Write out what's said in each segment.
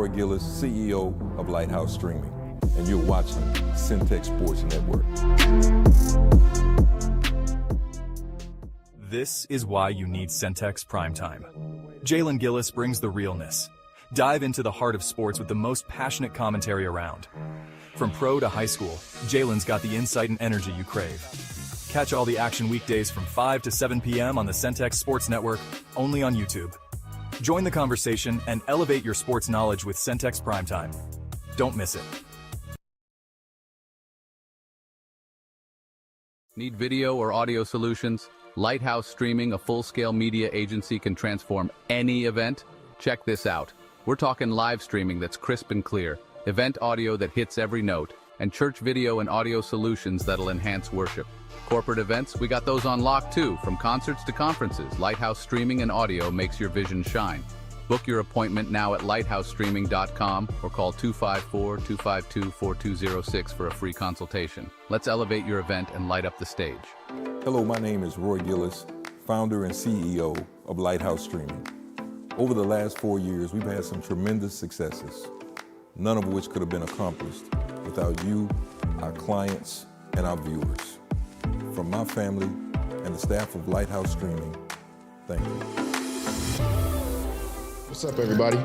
Gillis, CEO of Lighthouse Streaming, and you're watching Centex Sports Network. This is why you need Centex Primetime. Jalen Gillis brings the realness. Dive into the heart of sports with the most passionate commentary around. From pro to high school, Jalen's got the insight and energy you crave. Catch all the action weekdays from 5 to 7 p.m. on the Centex Sports Network, only on YouTube. Join the conversation and elevate your sports knowledge with Centex Primetime. Don't miss it. Need video or audio solutions? Lighthouse Streaming, a full-scale media agency, can transform any event. Check this out. We're talking live streaming that's crisp and clear, event audio that hits every note, and church video and audio solutions that'll enhance worship. Corporate events, we got those on lock too. From concerts to conferences, Lighthouse Streaming and Audio makes your vision shine. Book your appointment now at lighthousestreaming.com or call 254-252-4206 for a free consultation. Let's elevate your event and light up the stage. Hello, my name is Roy Gillis, founder and CEO of Lighthouse Streaming. Over the last 4 years, we've had some tremendous successes, none of which could have been accomplished without you, our clients, and our viewers. From my family and the staff of Lighthouse Streaming, thank you. What's up, everybody?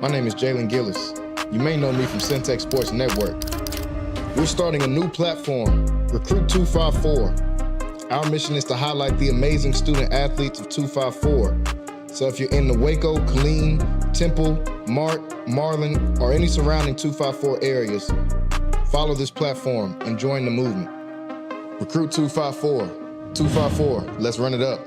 My name is Jalen Gillis. You may know me from Centex Sports Network. We're starting a new platform, Recruit 254. Our mission is to highlight the amazing student athletes of 254. So if you're in the Waco, Killeen, Temple, Mart, Marlin, or any surrounding 254 areas, follow this platform and join the movement. Recruit 254. 254, let's run it up.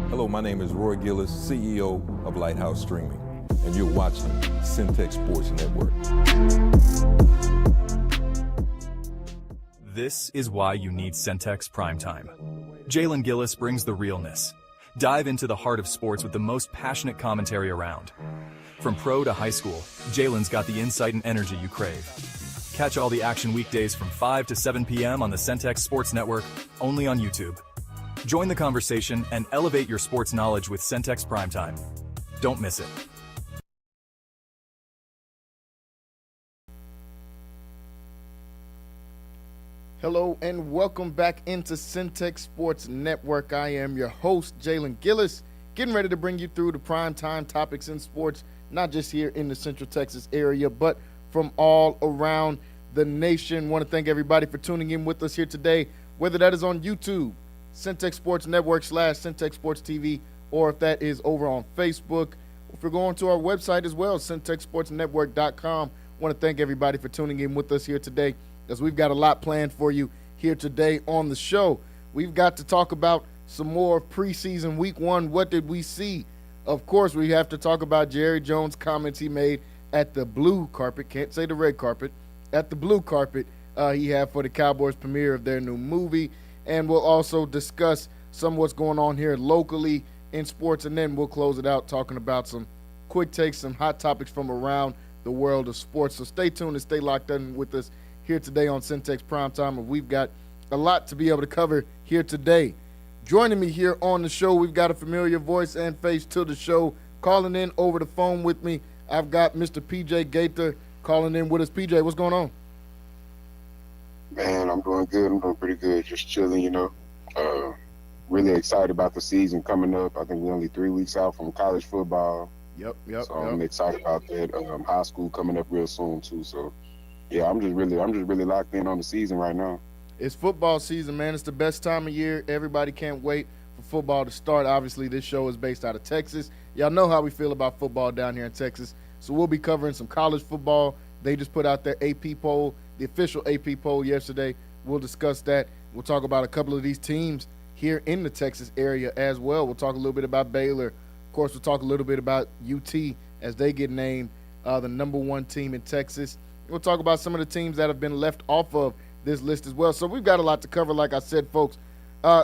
Hello, my name is Roy Gillis, CEO of Lighthouse Streaming, and you're watching Centex Sports Network. This is why you need Centex Primetime. Jalen Gillis brings the realness. Dive into the heart of sports with the most passionate commentary around. From pro to high school, Jalen's got the insight and energy you crave. Catch all the action weekdays from 5 to 7 p.m. on the Centex Sports Network, only on YouTube. Join the conversation and elevate your sports knowledge with Centex Primetime. Don't miss it. Hello and welcome back into Centex Sports Network. I am your host, Jalen Gillis, getting ready to bring you through the primetime topics in sports, not just here in the Central Texas area, but from all around the nation. Want to thank everybody for tuning in with us here today, whether that is on YouTube, Centex Sports Network / Centex Sports TV, or if that is over on Facebook. If you're going to our website as well, CentexSportsNetwork.com. Want to thank everybody for tuning in with us here today, as we've got a lot planned for you here today on the show. We've got to talk about some more preseason week one. What did we see? Of course, we have to talk about Jerry Jones' comments he made at the blue carpet, can't say the red carpet, at the blue carpet he had for the Cowboys premiere of their new movie. And we'll also discuss some what's going on here locally in sports, and then we'll close it out talking about some quick takes, some hot topics from around the world of sports. So stay tuned and stay locked in with us here today on Centex Primetime, and we've got a lot to be able to cover here today. Joining me here on the show, we've got a familiar voice and face to the show. Calling in over the phone with me, I've got Mr. PJ Gaither calling in with us. PJ, what's going on? Man, I'm doing good. I'm doing pretty good. Just chilling, really excited about the season coming up. I think we're only 3 weeks out from college football. Yep. So I'm excited about that. High school coming up real soon too. So yeah, I'm just really locked in on the season right now. It's football season, man. It's the best time of year. Everybody can't wait for football to start. Obviously, this show is based out of Texas. Y'all know how we feel about football down here in Texas. So we'll be covering some college football. They just put out their AP poll, the official AP poll yesterday. We'll discuss that. We'll talk about a couple of these teams here in the Texas area as well. We'll talk a little bit about Baylor. Of course, we'll talk a little bit about UT as they get named the number one team in Texas. We'll talk about some of the teams that have been left off of this list as well. So we've got a lot to cover, like I said, folks.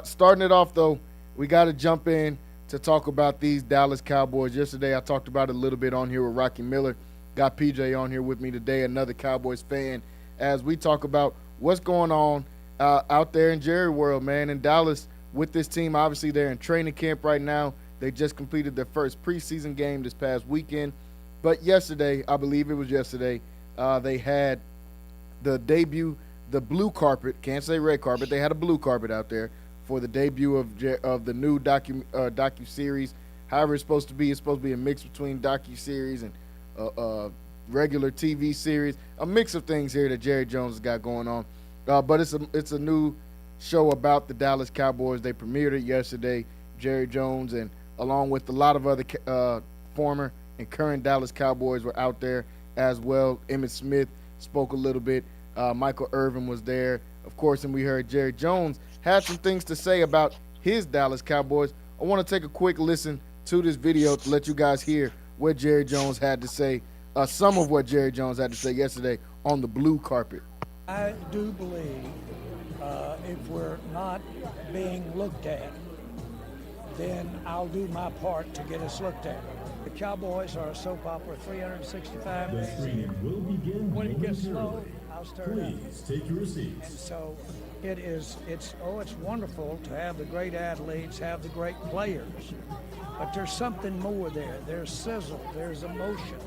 Starting it off, though, we got to jump in to talk about these Dallas Cowboys. Yesterday I talked about it a little bit on here with Rocky Miller. Got PJ on here with me today, another Cowboys fan, as we talk about what's going on out there in Jerry World, man, in Dallas with this team. Obviously, they're in training camp right now. They just completed their first preseason game this past weekend. But yesterday, I believe it was yesterday, they had the debut, the blue carpet, can't say red carpet, they had a blue carpet out there for the debut of the new docu-series. However it's supposed to be a mix between docu-series and regular TV series, a mix of things here that Jerry Jones has got going on. But it's a new show about the Dallas Cowboys. They premiered it yesterday. Jerry Jones and along with a lot of other former and current Dallas Cowboys were out there as well. Emmitt Smith spoke a little bit. Michael Irvin was there, of course, and we heard Jerry Jones had some things to say about his Dallas Cowboys. I want to take a quick listen to this video to let you guys hear what Jerry Jones had to say, some of what Jerry Jones had to say yesterday on the blue carpet. I do believe if we're not being looked at, then I'll do my part to get us looked at. The Cowboys are a soap opera 365 days. The stream will begin When it gets momentarily. slow, I'll stir it up. Please take your And seats. so it's wonderful to have the great athletes, have the great players, but there's something more there. There's sizzle, there's emotion,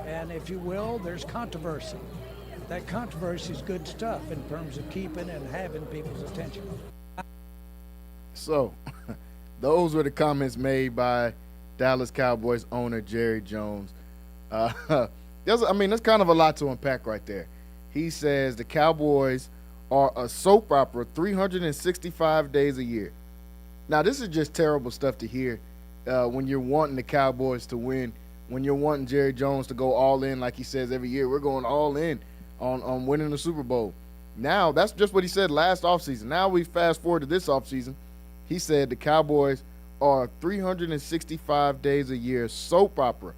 and if you will, there's controversy. That controversy is good stuff in terms of keeping and having people's attention. So, those were the comments made by Dallas Cowboys owner Jerry Jones. That's kind of a lot to unpack right there. He says the Cowboys are a soap opera 365 days a year. Now, this is just terrible stuff to hear when you're wanting the Cowboys to win, when you're wanting Jerry Jones to go all in like he says every year. We're going all in on winning the Super Bowl. Now, that's just what he said last offseason. Now we fast forward to this offseason. He said the Cowboys are 365 days a year soap opera.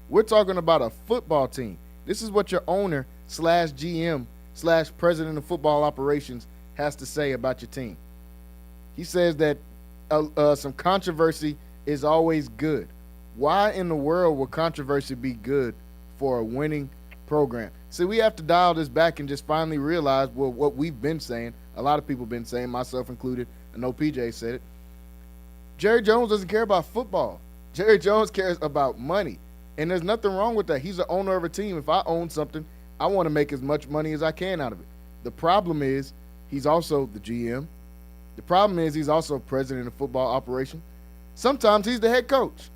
We're talking about a football team. This is what your owner / GM / president of football operations has to say about your team. He says that some controversy is always good. Why in the world would controversy be good for a winning program? See, we have to dial this back and just finally realize what we've been saying. A lot of people have been saying, myself included. I know PJ said it. Jerry Jones doesn't care about football. Jerry Jones cares about money. And there's nothing wrong with that. He's the owner of a team. If I own something, I want to make as much money as I can out of it. The problem is he's also the GM. The problem is he's also president of football operation. Sometimes he's the head coach.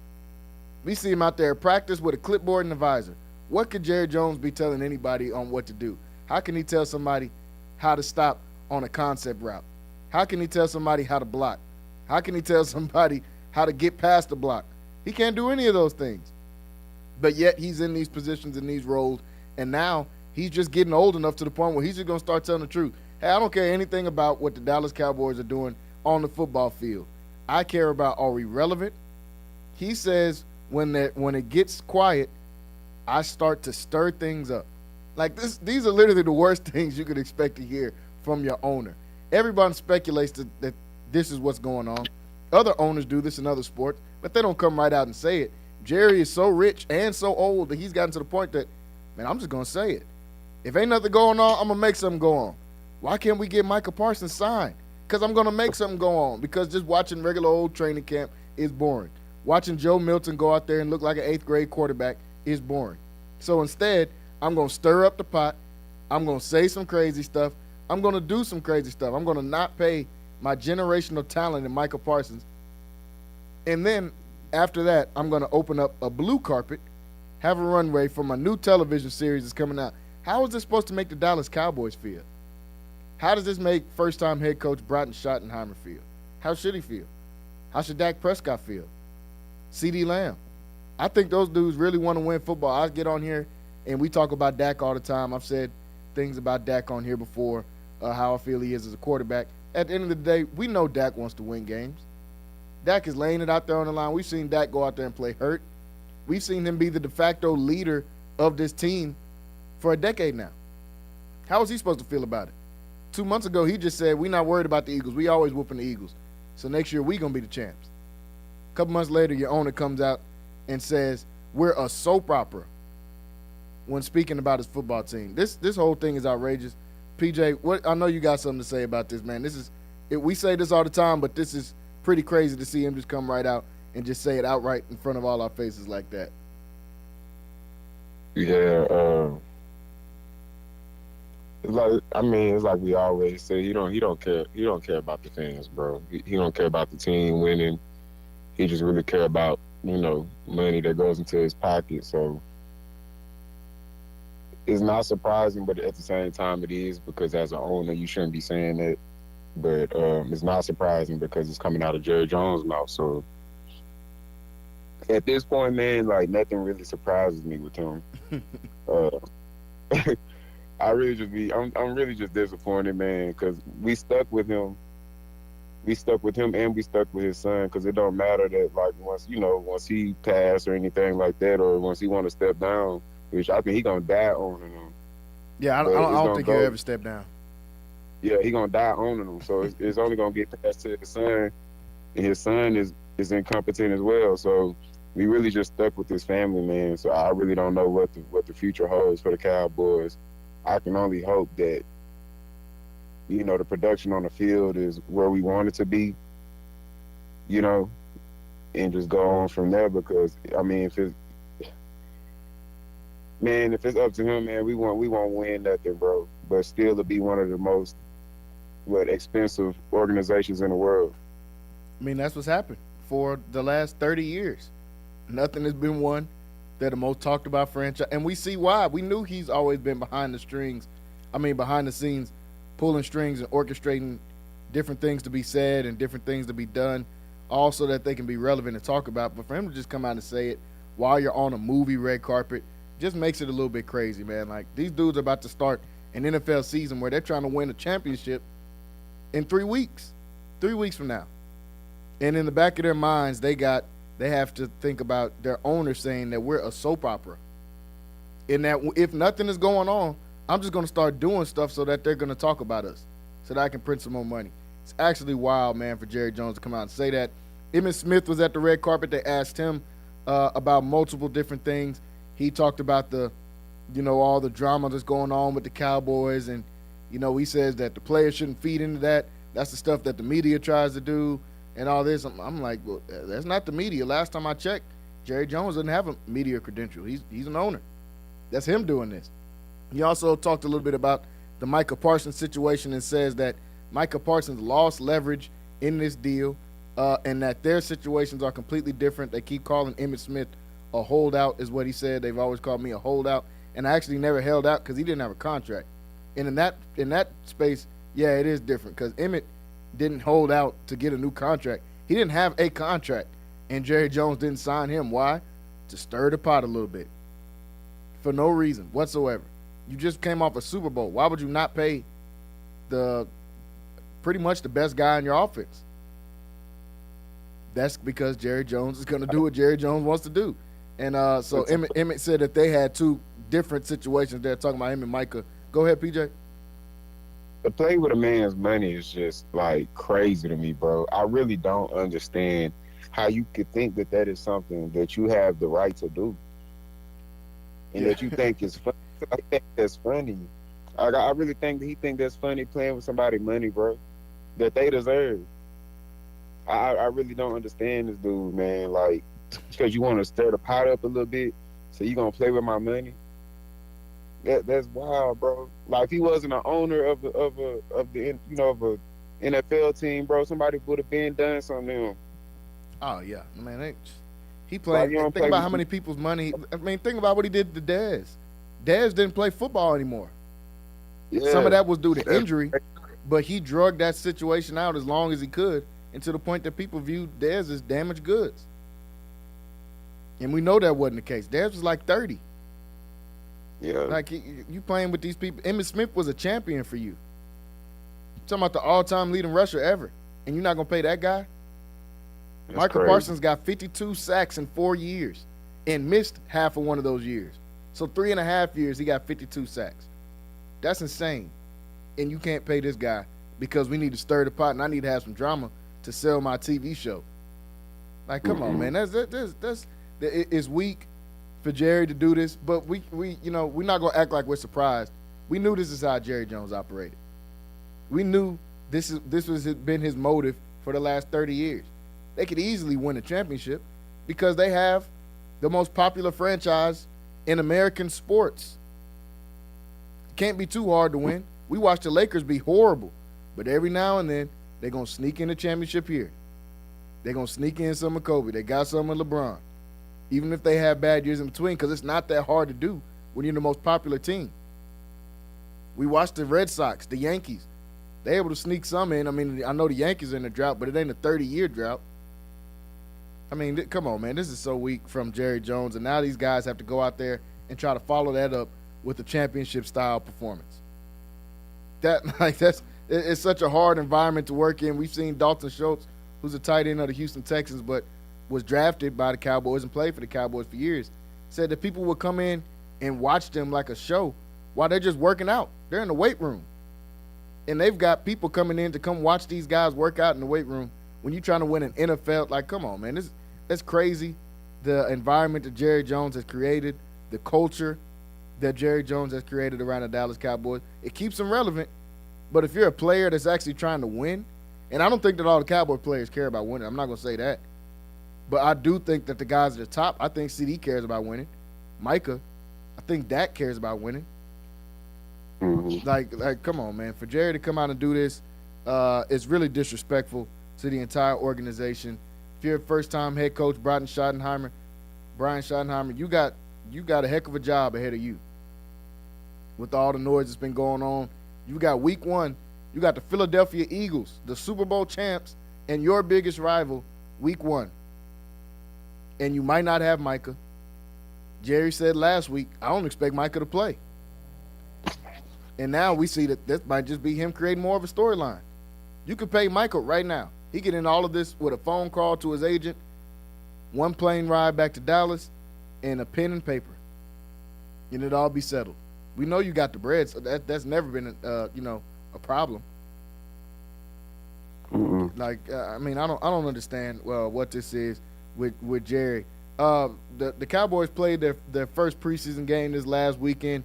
We see him out there at practice with a clipboard and a visor. What could Jerry Jones be telling anybody on what to do? How can he tell somebody how to stop on a concept route? How can he tell somebody how to block? How can he tell somebody how to get past the block? He can't do any of those things. But yet he's in these positions, in these roles, and now he's just getting old enough to the point where he's just going to start telling the truth. Hey, I don't care anything about what the Dallas Cowboys are doing on the football field. I care about, are we relevant? He says when it gets quiet, I start to stir things up. Like these are literally the worst things you could expect to hear from your owner. Everybody speculates that this is what's going on. Other owners do this in other sports, but they don't come right out and say it. Jerry is so rich and so old that he's gotten to the point that, man, I'm just going to say it. If ain't nothing going on, I'm going to make something go on. Why can't we get Micah Parsons signed? Because I'm going to make something go on. Because just watching regular old training camp is boring. Watching Joe Milton go out there and look like an 8th grade quarterback is boring. So instead, I'm going to stir up the pot. I'm going to say some crazy stuff. I'm going to do some crazy stuff. I'm going to not pay my generational talent in Micah Parsons. And then after that, I'm going to open up a blue carpet, have a runway for my new television series that's coming out. How is this supposed to make the Dallas Cowboys feel? How does this make first-time head coach Broughton Schottenheimer feel? How should he feel? How should Dak Prescott feel? CeeDee Lamb. I think those dudes really want to win football. I get on here, and we talk about Dak all the time. I've said things about Dak on here before, how I feel he is as a quarterback. At the end of the day, we know Dak wants to win games. Dak is laying it out there on the line. We've seen Dak go out there and play hurt. We've seen him be the de facto leader of this team for a decade now. How is he supposed to feel about it? 2 months ago, he just said, we're not worried about the Eagles. We always whooping the Eagles. So next year, we going to be the champs. A couple months later, your owner comes out and says, we're a soap opera when speaking about his football team. This whole thing is outrageous. PJ, what I know you got something to say about this, man. We say this all the time, but this is pretty crazy to see him just come right out and just say it outright in front of all our faces like that. Yeah, it's like we always say, he don't care about the fans, bro. He don't care about the team winning. He just really care about, money that goes into his pocket. So it's not surprising, but at the same time it is, because as an owner you shouldn't be saying that. But it's not surprising because it's coming out of Jerry Jones' mouth. So at this point, man, like, nothing really surprises me with him. I'm really just disappointed, man, because we stuck with him. We stuck with him and we stuck with his son, because it don't matter that, like, once he passed or anything like that, or once he want to step down, which I think he gonna die owning them. Yeah, I don't think he'll ever step down. Yeah, he gonna die owning them. So it's only gonna get passed to his son, and his son is incompetent as well. So we really just stuck with this family, man. So I really don't know what the future holds for the Cowboys. I can only hope that, the production on the field is where we want it to be, and just go on from there. Because I mean, if it's up to him, man, we won't win nothing, bro. But still, to be one of the most expensive organizations in the world. I mean, that's what's happened for the last 30 years. Nothing has been won. They're the most talked about franchise, and we see why. We knew he's always been behind the scenes, pulling strings and orchestrating different things to be said and different things to be done, all so that they can be relevant to talk about. But for him to just come out and say it while you're on a movie red carpet just makes it a little bit crazy, man. Like, these dudes are about to start an NFL season where they're trying to win a championship in 3 weeks, 3 weeks from now. And in the back of their minds, they have to think about their owner saying that we're a soap opera. And that if nothing is going on, I'm just going to start doing stuff so that they're going to talk about us, so that I can print some more money. It's actually wild, man, for Jerry Jones to come out and say that. Emmitt Smith was at the red carpet. They asked him about multiple different things. He talked about all the drama that's going on with the Cowboys, and he says that the players shouldn't feed into that. That's the stuff that the media tries to do and all this. I'm like, well, that's not the media. Last time I checked, Jerry Jones doesn't have a media credential. He's an owner. That's him doing this. He also talked a little bit about the Micah Parsons situation and says that Micah Parsons lost leverage in this deal, and that their situations are completely different. They keep calling Emmitt Smith a holdout, is what he said. They've always called me a holdout, and I actually never held out because he didn't have a contract. And in that space, yeah, it is different, because Emmitt didn't hold out to get a new contract. He didn't have a contract, and Jerry Jones didn't sign him. Why? To stir the pot a little bit, for no reason whatsoever. You just came off a Super Bowl. Why would you not pay pretty much the best guy in your offense? That's because Jerry Jones is going to do what Jerry Jones wants to do. And so Emmitt said that they had two different situations there, talking about him and Micah. Go ahead, PJ. To play with a man's money is just, like, crazy to me, bro. I really don't understand how you could think that is something that you have the right to do, and that you think is funny. I think that's funny. I really think that he think that's funny, playing with somebody's money, bro, that they deserve. I really don't understand this dude, man. Like, because you want to stir the pot up a little bit, so you gonna play with my money? That's wild, bro. Like, if he wasn't an owner of a NFL team, bro, somebody would have been done something to him. Oh yeah, man. He played. Like, think about how many people's money. I mean, think about what he did to Dez. Dez didn't play football anymore. Yeah, some of that was due to injury, but he drugged that situation out as long as he could, and to the point that people viewed Dez as damaged goods. And we know that wasn't the case. Dez was like 30. Yeah. Like, you playing with these people. Emmitt Smith was a champion for you. Talking about the all-time leading rusher ever, and you're not going to pay that guy? Michael Parsons got 52 sacks in 4 years and missed half of one of those years. So 3.5 years, he got 52 sacks. That's insane. And you can't pay this guy because we need to stir the pot and I need to have some drama to sell my TV show. Like, come on, man. It's weak for Jerry to do this, but we're not going to act like we're surprised We knew this is how Jerry Jones operated. We knew this was been his motive for the last 30 years. They could easily win a championship because they have the most popular franchise in American sports. It can't be too hard to win. We watched the Lakers be horrible, but every now and then they're going to sneak in a championship here. They're going to sneak in some of Kobe. They got some of LeBron, even if they have bad years in between, because it's not that hard to do when you're the most popular team. We watched the Red Sox, the Yankees. They're able to sneak some in. I mean, I know the Yankees are in a drought, but it ain't a 30-year drought. I mean, come on, man. This is so weak from Jerry Jones, and now these guys have to go out there and try to follow that up with a championship-style performance. It's such a hard environment to work in. We've seen Dalton Schultz, who's a tight end of the Houston Texans, but was drafted by the Cowboys and played for the Cowboys for years, said that people would come in and watch them like a show while they're just working out. They're in the weight room. And they've got people coming in to come watch these guys work out in the weight room. When you're trying to win an NFL, like, come on, man. That's crazy. The environment that Jerry Jones has created, the culture that Jerry Jones has created around the Dallas Cowboys, it keeps them relevant. But if you're a player that's actually trying to win, and I don't think that all the Cowboy players care about winning. I'm not going to say that. But I do think that the guys at the top, I think CD cares about winning. Micah, I think Dak cares about winning. Mm-hmm. Like, come on, man. For Jerry to come out and do this, it's really disrespectful to the entire organization. If you're a first-time head coach, Brian Schottenheimer, you got a heck of a job ahead of you. With all the noise that's been going on, you got week 1. You got the Philadelphia Eagles, the Super Bowl champs, and your biggest rival, week 1. And you might not have Micah. Jerry said last week, I don't expect Micah to play. And now we see that this might just be him creating more of a storyline. You could pay Michael right now. He get in all of this with a phone call to his agent, one plane ride back to Dallas, and a pen and paper. And it'll all be settled. We know you got the bread, so that's never been a problem. Mm-mm. Like, I mean, I don't understand what this is with Jerry. The Cowboys played their first preseason game this last weekend.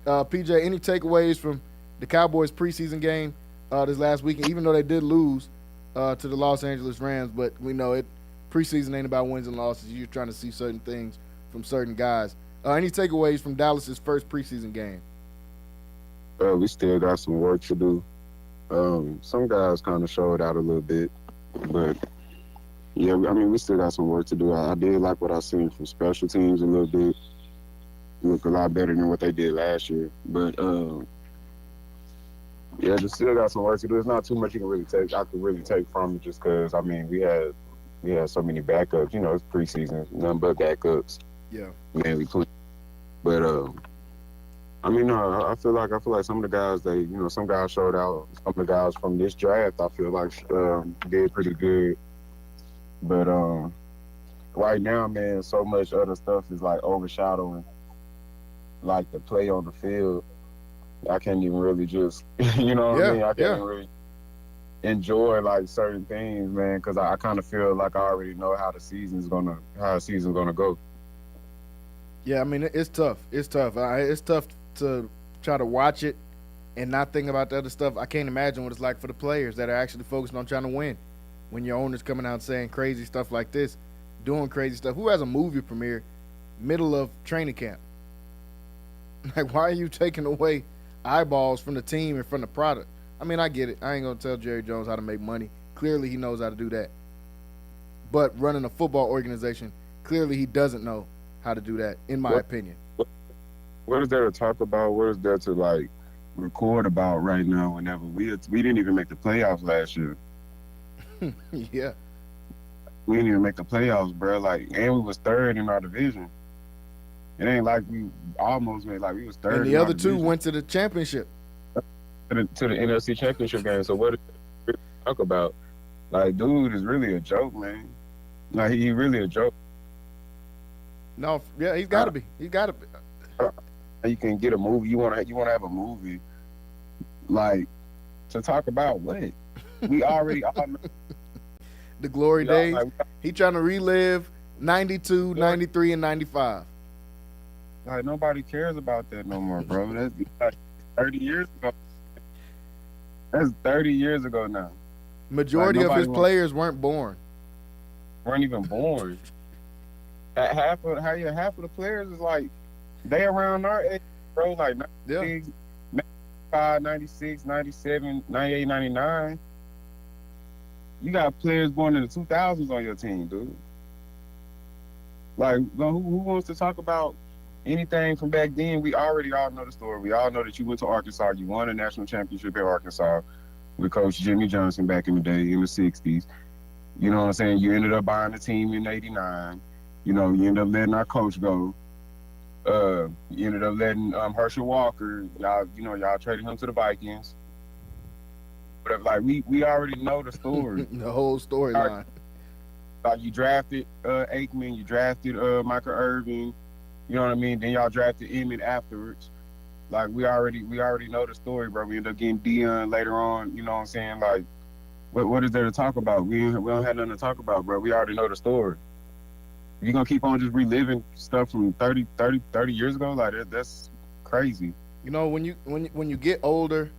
PJ, any takeaways from the Cowboys preseason game this last weekend, even though they did lose to the Los Angeles Rams, but we know preseason ain't about wins and losses. You're trying to see certain things from certain guys. Any takeaways from Dallas's first preseason game? We still got some work to do. Some guys kind of showed out a little bit, but yeah, I mean, we still got some work to do. I did like what I seen from special teams a little bit. Look a lot better than what they did last year, but yeah, just still got some work to do. There's not too much I could really take from it, just because I mean we had so many backups. You know, it's preseason, nothing but backups. Yeah, mainly, but I mean, I feel like some of the guys some guys showed out. Some of the guys from this draft, I feel like did pretty good, but right now, man, so much other stuff is like overshadowing like the play on the field. I can't even really just, you know what I mean? I can't even really enjoy like certain things, man, because I kind of feel like I already know how the season's gonna go. Yeah, I mean, it's tough. It's tough. It's tough to try to watch it and not think about the other stuff. I can't imagine what it's like for the players that are actually focused on trying to win. When your owner's coming out saying crazy stuff like this, doing crazy stuff. Who has a movie premiere middle of training camp? Like, why are you taking away eyeballs from the team and from the product? I mean, I get it. I ain't going to tell Jerry Jones how to make money. Clearly, he knows how to do that. But running a football organization, clearly he doesn't know how to do that, in my opinion. What is there to talk about? What is there to, like, record about right now whenever we didn't even make the playoffs last year? Yeah. We didn't even make the playoffs, bro. Like, and we was third in our division. It ain't like we almost made, like we was third. And the other two went to the championship. To the NFC Championship game. So what is there to talk about? Like, dude is really a joke, man. Like, he really a joke. No, yeah, he's got to be. He's got to be. You can get a movie. You want to have a movie, like, to talk about what? We already all know. The glory days. Like, he trying to relive 92, 93, and 95. Like, nobody cares about that no more, bro. 30 years ago. That's 30 years ago now. Majority of his players weren't born. Weren't even born. Half of the players is like they around our age, bro. Like 96, 95, 96, 97, 98, 99. You got players born in the 2000s on your team, dude. Like, who wants to talk about anything from back then? We already all know the story. We all know that you went to Arkansas. You won a national championship at Arkansas with Coach Jimmy Johnson back in the day in the 60s. You know what I'm saying? You ended up buying the team in 89. You know, you ended up letting our coach go. You ended up letting Herschel Walker, y'all traded him to the Vikings. But like we already know the story. The whole storyline. Like you drafted Aikman, you drafted Michael Irvin, you know what I mean? Then y'all drafted Emmett afterwards. Like we already know the story, bro. We ended up getting Dion later on, you know what I'm saying? Like what is there to talk about? We don't have nothing to talk about, bro. We already know the story. You're gonna keep on just reliving stuff from 30 years ago? Like that's crazy. You know, when you get older,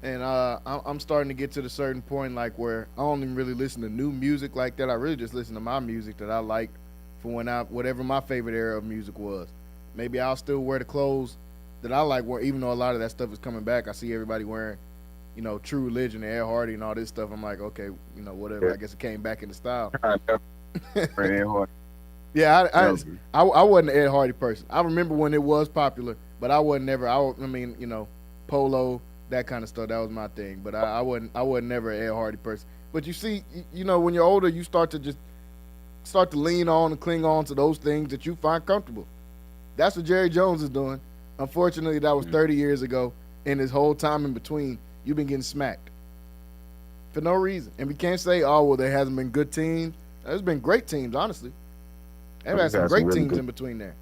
and I'm starting to get to the certain point like where I don't even really listen to new music like that. I really just listen to my music that I like from whatever my favorite era of music was. Maybe I'll still wear the clothes that I like, even though a lot of that stuff is coming back. I see everybody wearing, True Religion, Ed Hardy, and all this stuff. I'm like, okay, whatever. Yeah. I guess it came back into style. Yeah, I wasn't an Ed Hardy person. I remember when it was popular, but I wasn't never. Polo, that kind of stuff. That was my thing. But I wasn't never an Ed Hardy person. But you see, when you're older, you start to lean on and cling on to those things that you find comfortable. That's what Jerry Jones is doing. Unfortunately, that was 30 years ago, and this whole time in between, you've been getting smacked for no reason. And we can't say, oh, well, there hasn't been good teams. There's been great teams, honestly. They've had some great teams in between there.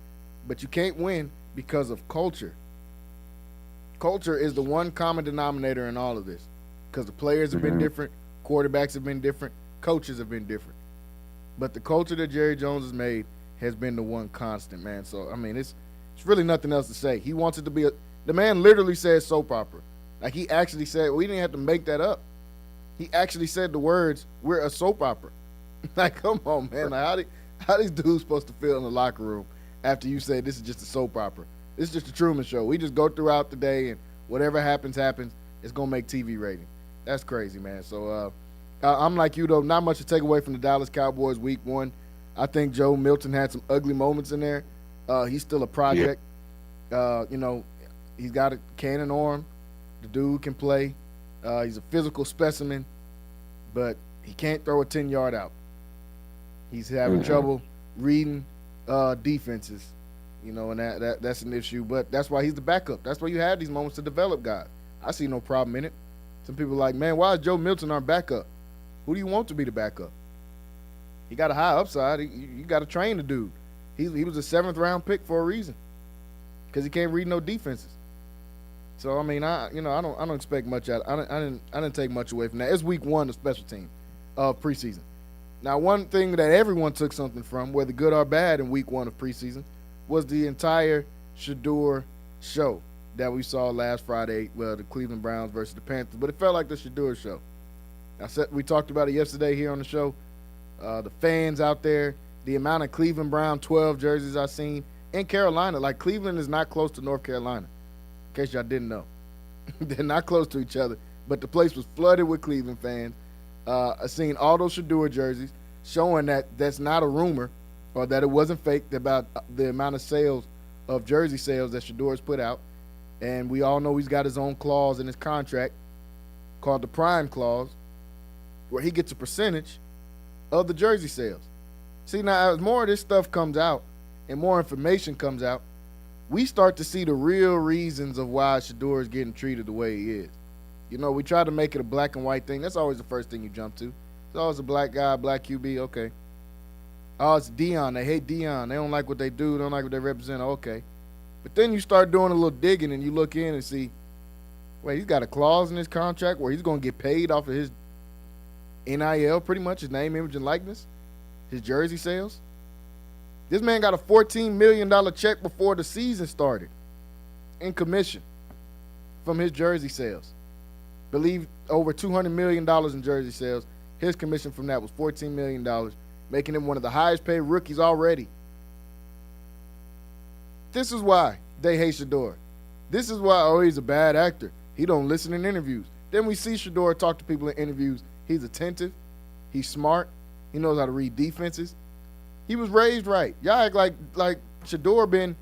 But you can't win because of culture. Culture is the one common denominator in all of this because the players have been different, quarterbacks have been different, coaches have been different. But the culture that Jerry Jones has made has been the one constant, man. So, I mean, it's really nothing else to say. He wants it to be the man literally said soap opera. Like he actually said, we didn't have to make that up. He actually said the words, we're a soap opera. Like, come on, man. Like, how these dudes supposed to feel in the locker room after you say this is just a soap opera? This is just a Truman Show. We just go throughout the day and whatever happens. It's going to make TV rating. That's crazy, man. So I'm like you, though. Not much to take away from the Dallas Cowboys week one. I think Joe Milton had some ugly moments in there. He's still a project. Yeah. He's got a cannon arm. The dude can play. He's a physical specimen, but he can't throw a 10-yard out. He's having trouble reading defenses, and that's an issue. But that's why he's the backup. That's why you have these moments to develop guys. I see no problem in it. Some people are like, man, why is Joe Milton our backup? Who do you want to be the backup? He got a high upside. You got to train the dude. He was a 7th-round pick for a reason because he can't read no defenses. So I mean, I don't expect much out. I didn't take much away from that. It's week one of special team of preseason. Now, one thing that everyone took something from, whether good or bad, in week one of preseason, was the entire Shador show that we saw last Friday. Well, the Cleveland Browns versus the Panthers, but it felt like the Shador show. We talked about it yesterday here on the show. The fans out there, the amount of Cleveland Brown 12 jerseys I've seen in Carolina. Like, Cleveland is not close to North Carolina, in case y'all didn't know. They're not close to each other, but the place was flooded with Cleveland fans. I've seen all those Shador jerseys showing that that's not a rumor or that it wasn't fake about the amount of sales of jersey sales that Shador has put out. And we all know he's got his own clause in his contract called the Prime Clause where he gets a percentage of the jersey sales. See, now as more of this stuff comes out and more information comes out, we start to see the real reasons of why Shador is getting treated the way he is. We try to make it a black and white thing. That's always the first thing you jump to. It's always a black guy, black QB, okay. Oh, it's Dion. They hate Dion. They don't like what they do. They don't like what they represent. Okay. But then you start doing a little digging and you look in and see, wait, he's got a clause in his contract where he's going to get paid off of his NIL, pretty much, his name, image, and likeness, his jersey sales. This man got a $14 million check before the season started in commission. from his jersey sales. Believe over $200 million in jersey sales. His commission from that was $14 million, making him one of the highest paid rookies already. This is why they hate Shedeur. This is why, oh, he's a bad actor. He don't listen in interviews. Then we see Shedeur talk to people in interviews. He's attentive. He's smart. He knows how to read defenses. He was raised right. Y'all act like Shedeur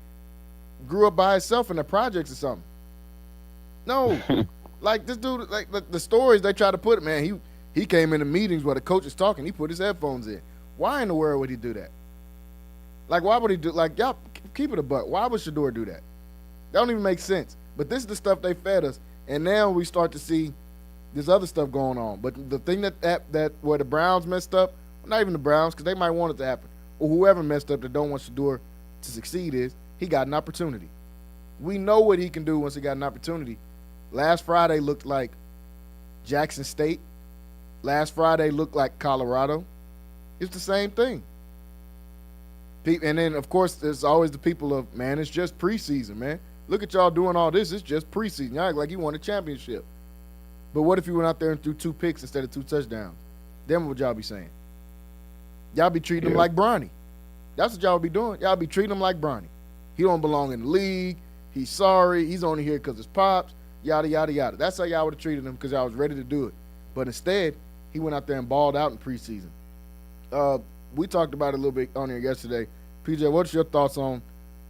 grew up by himself in the projects or something. No. Like this dude, like the stories they try to put it, man, he came into meetings where the coach is talking, he put his headphones in. Why in the world would he do that? Like, why would he do, like, y'all keep it a buck. Why would Shedeur do that? That don't even make sense. But this is the stuff they fed us, and now we start to see this other stuff going on. But the thing that where the Browns messed up, not even the Browns, because they might want it to happen, or whoever messed up that don't want Shedeur to succeed is, he got an opportunity. We know what he can do once he got an opportunity. Last Friday looked like Jackson State. Last Friday looked like Colorado. It's the same thing. And then, of course, there's always the people of, man, it's just preseason, man. Look at y'all doing all this. It's just preseason. Y'all act like you won a championship. But what if you went out there and threw 2 picks instead of 2 touchdowns? Then what would y'all be saying? Y'all be treating him like Bronny. That's what y'all be doing. Y'all be treating him like Bronny. He don't belong in the league. He's sorry. He's only here because his pops. Yada, yada, yada. That's how y'all would have treated him because y'all was ready to do it. But instead, he went out there and balled out in preseason. We talked about it a little bit on here yesterday. PJ, what's your thoughts on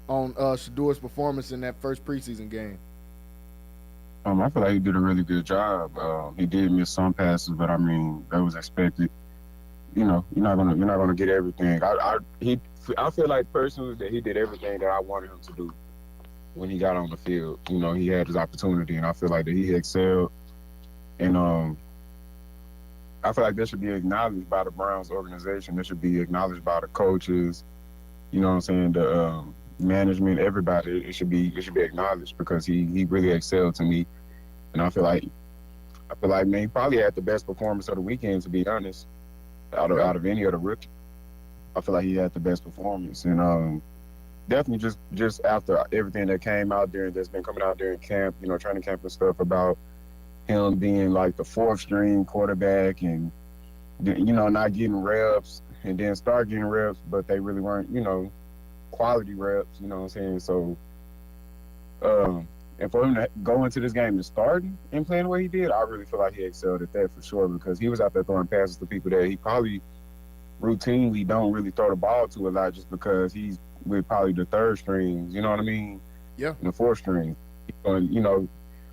Shedeur's performance in that first preseason game? I feel like he did a really good job. He did miss some passes, but I mean that was expected. You know, you're not gonna get everything. I feel like personally that he did everything that I wanted him to do when he got on the field. You know, he had his opportunity, and I feel like that he excelled. And I feel like that should be acknowledged by the Browns organization. That should be acknowledged by the coaches. You know what I'm saying? The management, everybody. It should be acknowledged because he really excelled to me. And I feel like man, he probably had the best performance of the weekend, to be honest, out of any of the rookies. I feel like he had the best performance, and definitely just after everything that came out there that's been coming out during camp, you know, training camp and stuff about him being like the 4th string quarterback and, you know, not getting reps and then start getting reps, but they really weren't, you know, quality reps, you know what I'm saying? So, and for him to go into this game and starting and playing the way he did, I really feel like he excelled at that for sure because he was out there throwing passes to people that he probably routinely don't really throw the ball to a lot just because he's with probably the 3rd strings, you know what I mean? Yeah. And the 4th string. You know,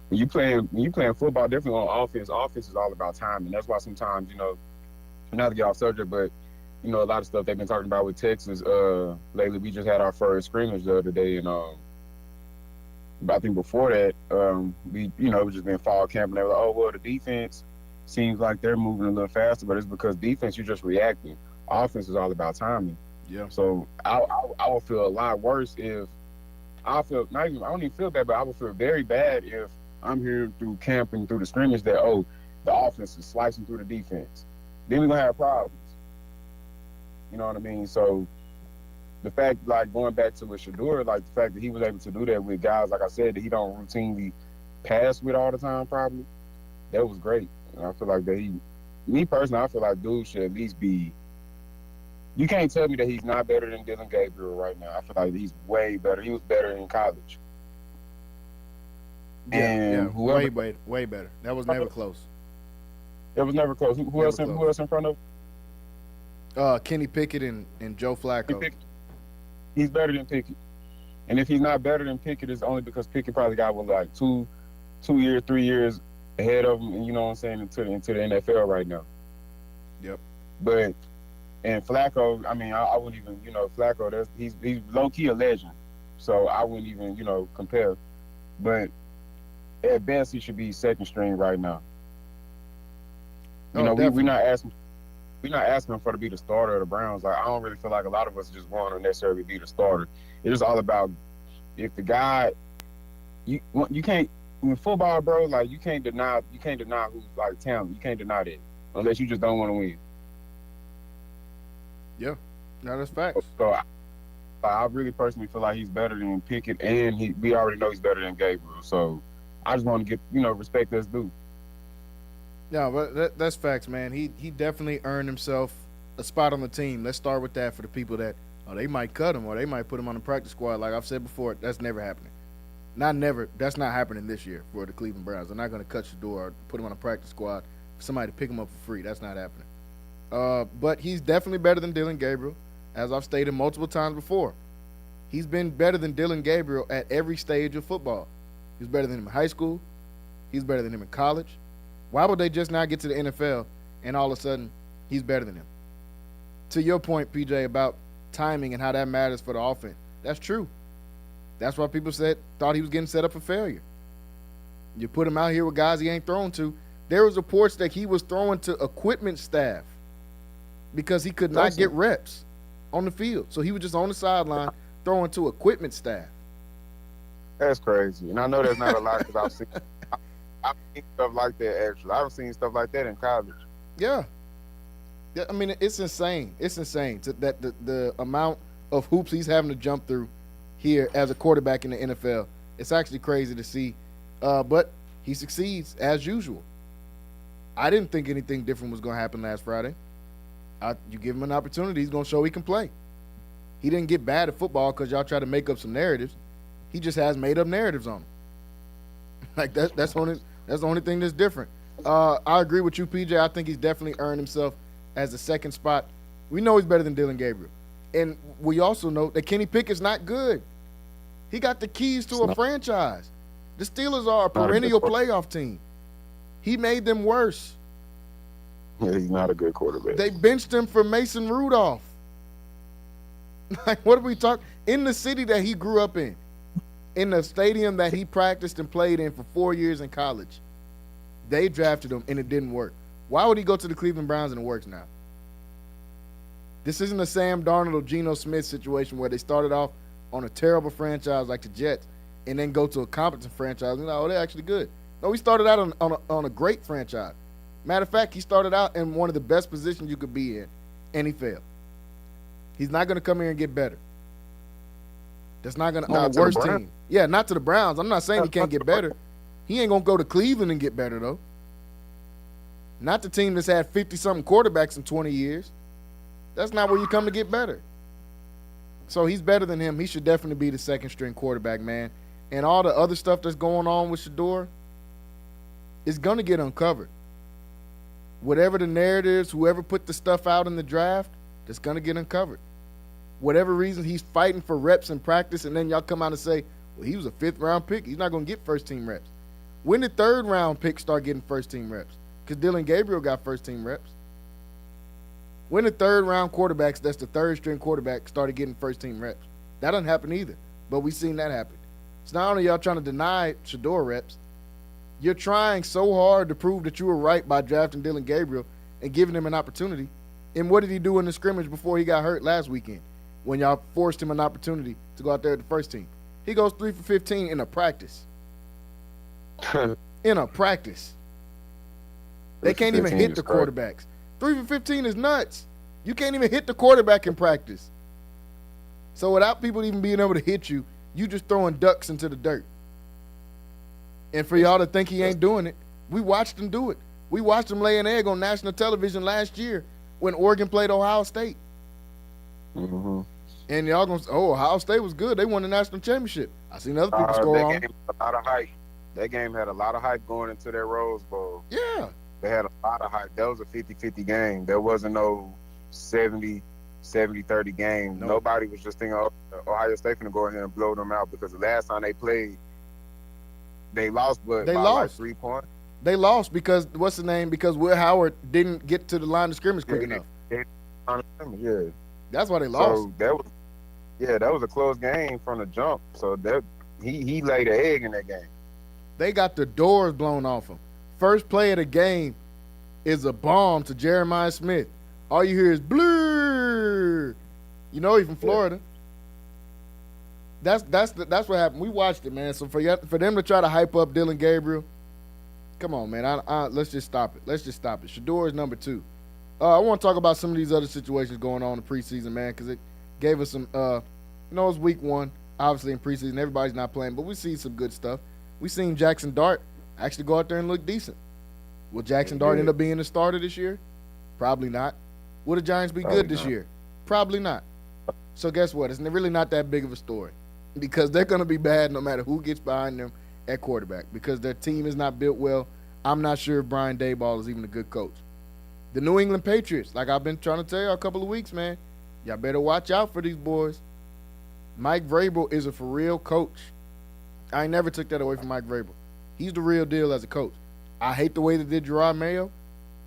when you playing football, definitely on offense is all about timing. That's why sometimes, you know, not to get off subject, but you know, a lot of stuff they've been talking about with Texas lately. We just had our first scrimmage the other day, and I think before that, we, you know, it was just been fall camp, and they were like, oh well, the defense seems like they're moving a little faster, but it's because defense you're just reacting. Offense is all about timing. Yeah. So I would feel a lot worse if I don't even feel bad, but I would feel very bad if I'm here through camp and through the scrimmage that, oh, the offense is slicing through the defense. Then we're going to have problems. You know what I mean? So the fact, like, going back to with Shedeur, like, the fact that he was able to do that with guys, like I said, that he don't routinely pass with all the time probably, that was great. And I feel like that me personally, I feel like dude should at least be, you can't tell me that he's not better than Dylan Gabriel right now. I feel like he's way better. He was better in college. Yeah, way better. That was never close. It was never close. Who else in front of? Kenny Pickett and Joe Flacco. He's better than Pickett. And if he's not better than Pickett, it's only because Pickett probably got like 2 years, 3 years ahead of him, and you know what I'm saying, into the NFL right now. Yep. But and Flacco, I mean, I wouldn't even, you know, Flacco, he's low key a legend, so I wouldn't even, you know, compare. But at best, he should be 2nd string right now. You know, we're not asking him for to be the starter of the Browns. Like, I don't really feel like a lot of us just want to necessarily be the starter. It's just all about if the guy, you can't, in football, bro, like you can't deny who's like talent. You can't deny that unless you just don't want to win. Yeah, no, that's facts. So I really personally feel like he's better than Pickett, and we already know he's better than Gabriel. So I just want to get respect that's due. Yeah, but that's facts, man. He definitely earned himself a spot on the team. Let's start with that for the people that they might cut him or they might put him on the practice squad. Like I've said before, that's never happening. Not never. That's not happening this year for the Cleveland Browns. They're not going to cut Shador or put him on a practice squad for somebody to pick him up for free. That's not happening. But he's definitely better than Dillon Gabriel, as I've stated multiple times before. He's been better than Dillon Gabriel at every stage of football. He's better than him in high school. He's better than him in college. Why would they just not get to the NFL and all of a sudden he's better than him? To your point, PJ, about timing and how that matters for the offense, that's true. That's why people thought he was getting set up for failure. You put him out here with guys he ain't thrown to. There was reports that he was throwing to equipment staff because he could not get reps on the field. So he was just on the sideline throwing to equipment staff. That's crazy. And I know there's not a lot because I've seen stuff like that, actually. I've seen stuff like that in college. Yeah. I mean, it's insane. It's insane that the amount of hoops he's having to jump through here as a quarterback in the NFL. It's actually crazy to see. But he succeeds as usual. I didn't think anything different was going to happen last Friday. You give him an opportunity, he's going to show he can play. He didn't get bad at football because y'all try to make up some narratives. He just has made up narratives on him. Like that's the only thing that's different. I agree with you, PJ. I think he's definitely earned himself as the second spot. We know he's better than Dillon Gabriel. And we also know that Kenny Pickett's not good. He got the keys to a franchise. The Steelers are a perennial playoff team. He made them worse. Yeah, he's not a good quarterback. They benched him for Mason Rudolph. Like, what are we talking? In the city that he grew up in the stadium that he practiced and played in for 4 years in college, they drafted him and it didn't work. Why would he go to the Cleveland Browns and it works now? This isn't a Sam Darnold or Geno Smith situation where they started off on a terrible franchise like the Jets and then go to a competent franchise. They're actually good. No, he started out on a great franchise. Matter of fact, he started out in one of the best positions you could be in, and he failed. He's not going to come here and get better. That's not going to on the worst team. Yeah, not to the Browns. I'm not saying he can't get better. He ain't going to go to Cleveland and get better, though. Not the team that's had 50-something quarterbacks in 20 years. That's not where you come to get better. So he's better than him. He should definitely be the second-string quarterback, man. And all the other stuff that's going on with Shador is going to get uncovered. Whatever the narratives, whoever put the stuff out in the draft, that's going to get uncovered. Whatever reason he's fighting for reps in practice, and then y'all come out and say, well, he was a fifth-round pick. He's not going to get first-team reps. When did third-round picks start getting first-team reps? Because Dillon Gabriel got first-team reps. When did third-round quarterbacks, that's the third-string quarterback, started getting first-team reps? That doesn't happen either, but we've seen that happen. It's not only y'all trying to deny Shador reps, you're trying so hard to prove that you were right by drafting Dillon Gabriel and giving him an opportunity. And what did he do in the scrimmage before he got hurt last weekend when y'all forced him an opportunity to go out there at the first team? He goes 3 for 15 in a practice. In a practice. They can't even hit the quarterbacks. 3 for 15 is nuts. You can't even hit the quarterback in practice. So without people even being able to hit you, you just throwing ducks into the dirt. And for y'all to think he ain't doing it, we watched him do it. We watched him lay an egg on national television last year when Oregon played Ohio State. Mm-hmm. And y'all going to say, oh, Ohio State was good. They won the national championship. I seen other people score on them. A lot of hype. That game had a lot of hype going into their Rose Bowl. Yeah. They had a lot of hype. That was a 50-50 game. There wasn't no 70-30 game. No. Nobody was just thinking, oh, Ohio State going to go ahead and blow them out because the last time they played, they lost, but they by lost. Like 3 points. They lost because, what's the name? Because Will Howard didn't get to the line of scrimmage quick enough. Yeah. That's why they lost. So that was a close game from the jump. So that he laid an egg in that game. They got the doors blown off them. First play of the game is a bomb to Jeremiah Smith. All you hear is blur. You know he's from Florida. That's what happened. We watched it, man. So for them to try to hype up Dillon Gabriel, come on, man. Let's just stop it. Shador is number 2. I want to talk about some of these other situations going on in the preseason, man, because it gave us some. It's week 1, obviously in preseason. Everybody's not playing, but we see some good stuff. We seen Jackson Dart actually go out there and look decent. Will Jackson Dart end up being the starter this year? Probably not. Will the Giants be good this year? Probably not. So guess what? It's really not that big of a story because they're going to be bad no matter who gets behind them at quarterback because their team is not built well. I'm not sure if Brian Daboll is even a good coach. The New England Patriots, like I've been trying to tell you a couple of weeks, man, y'all better watch out for these boys. Mike Vrabel is a for real coach. I ain't never took that away from Mike Vrabel. He's the real deal as a coach. I hate the way they did Gerard Mayo,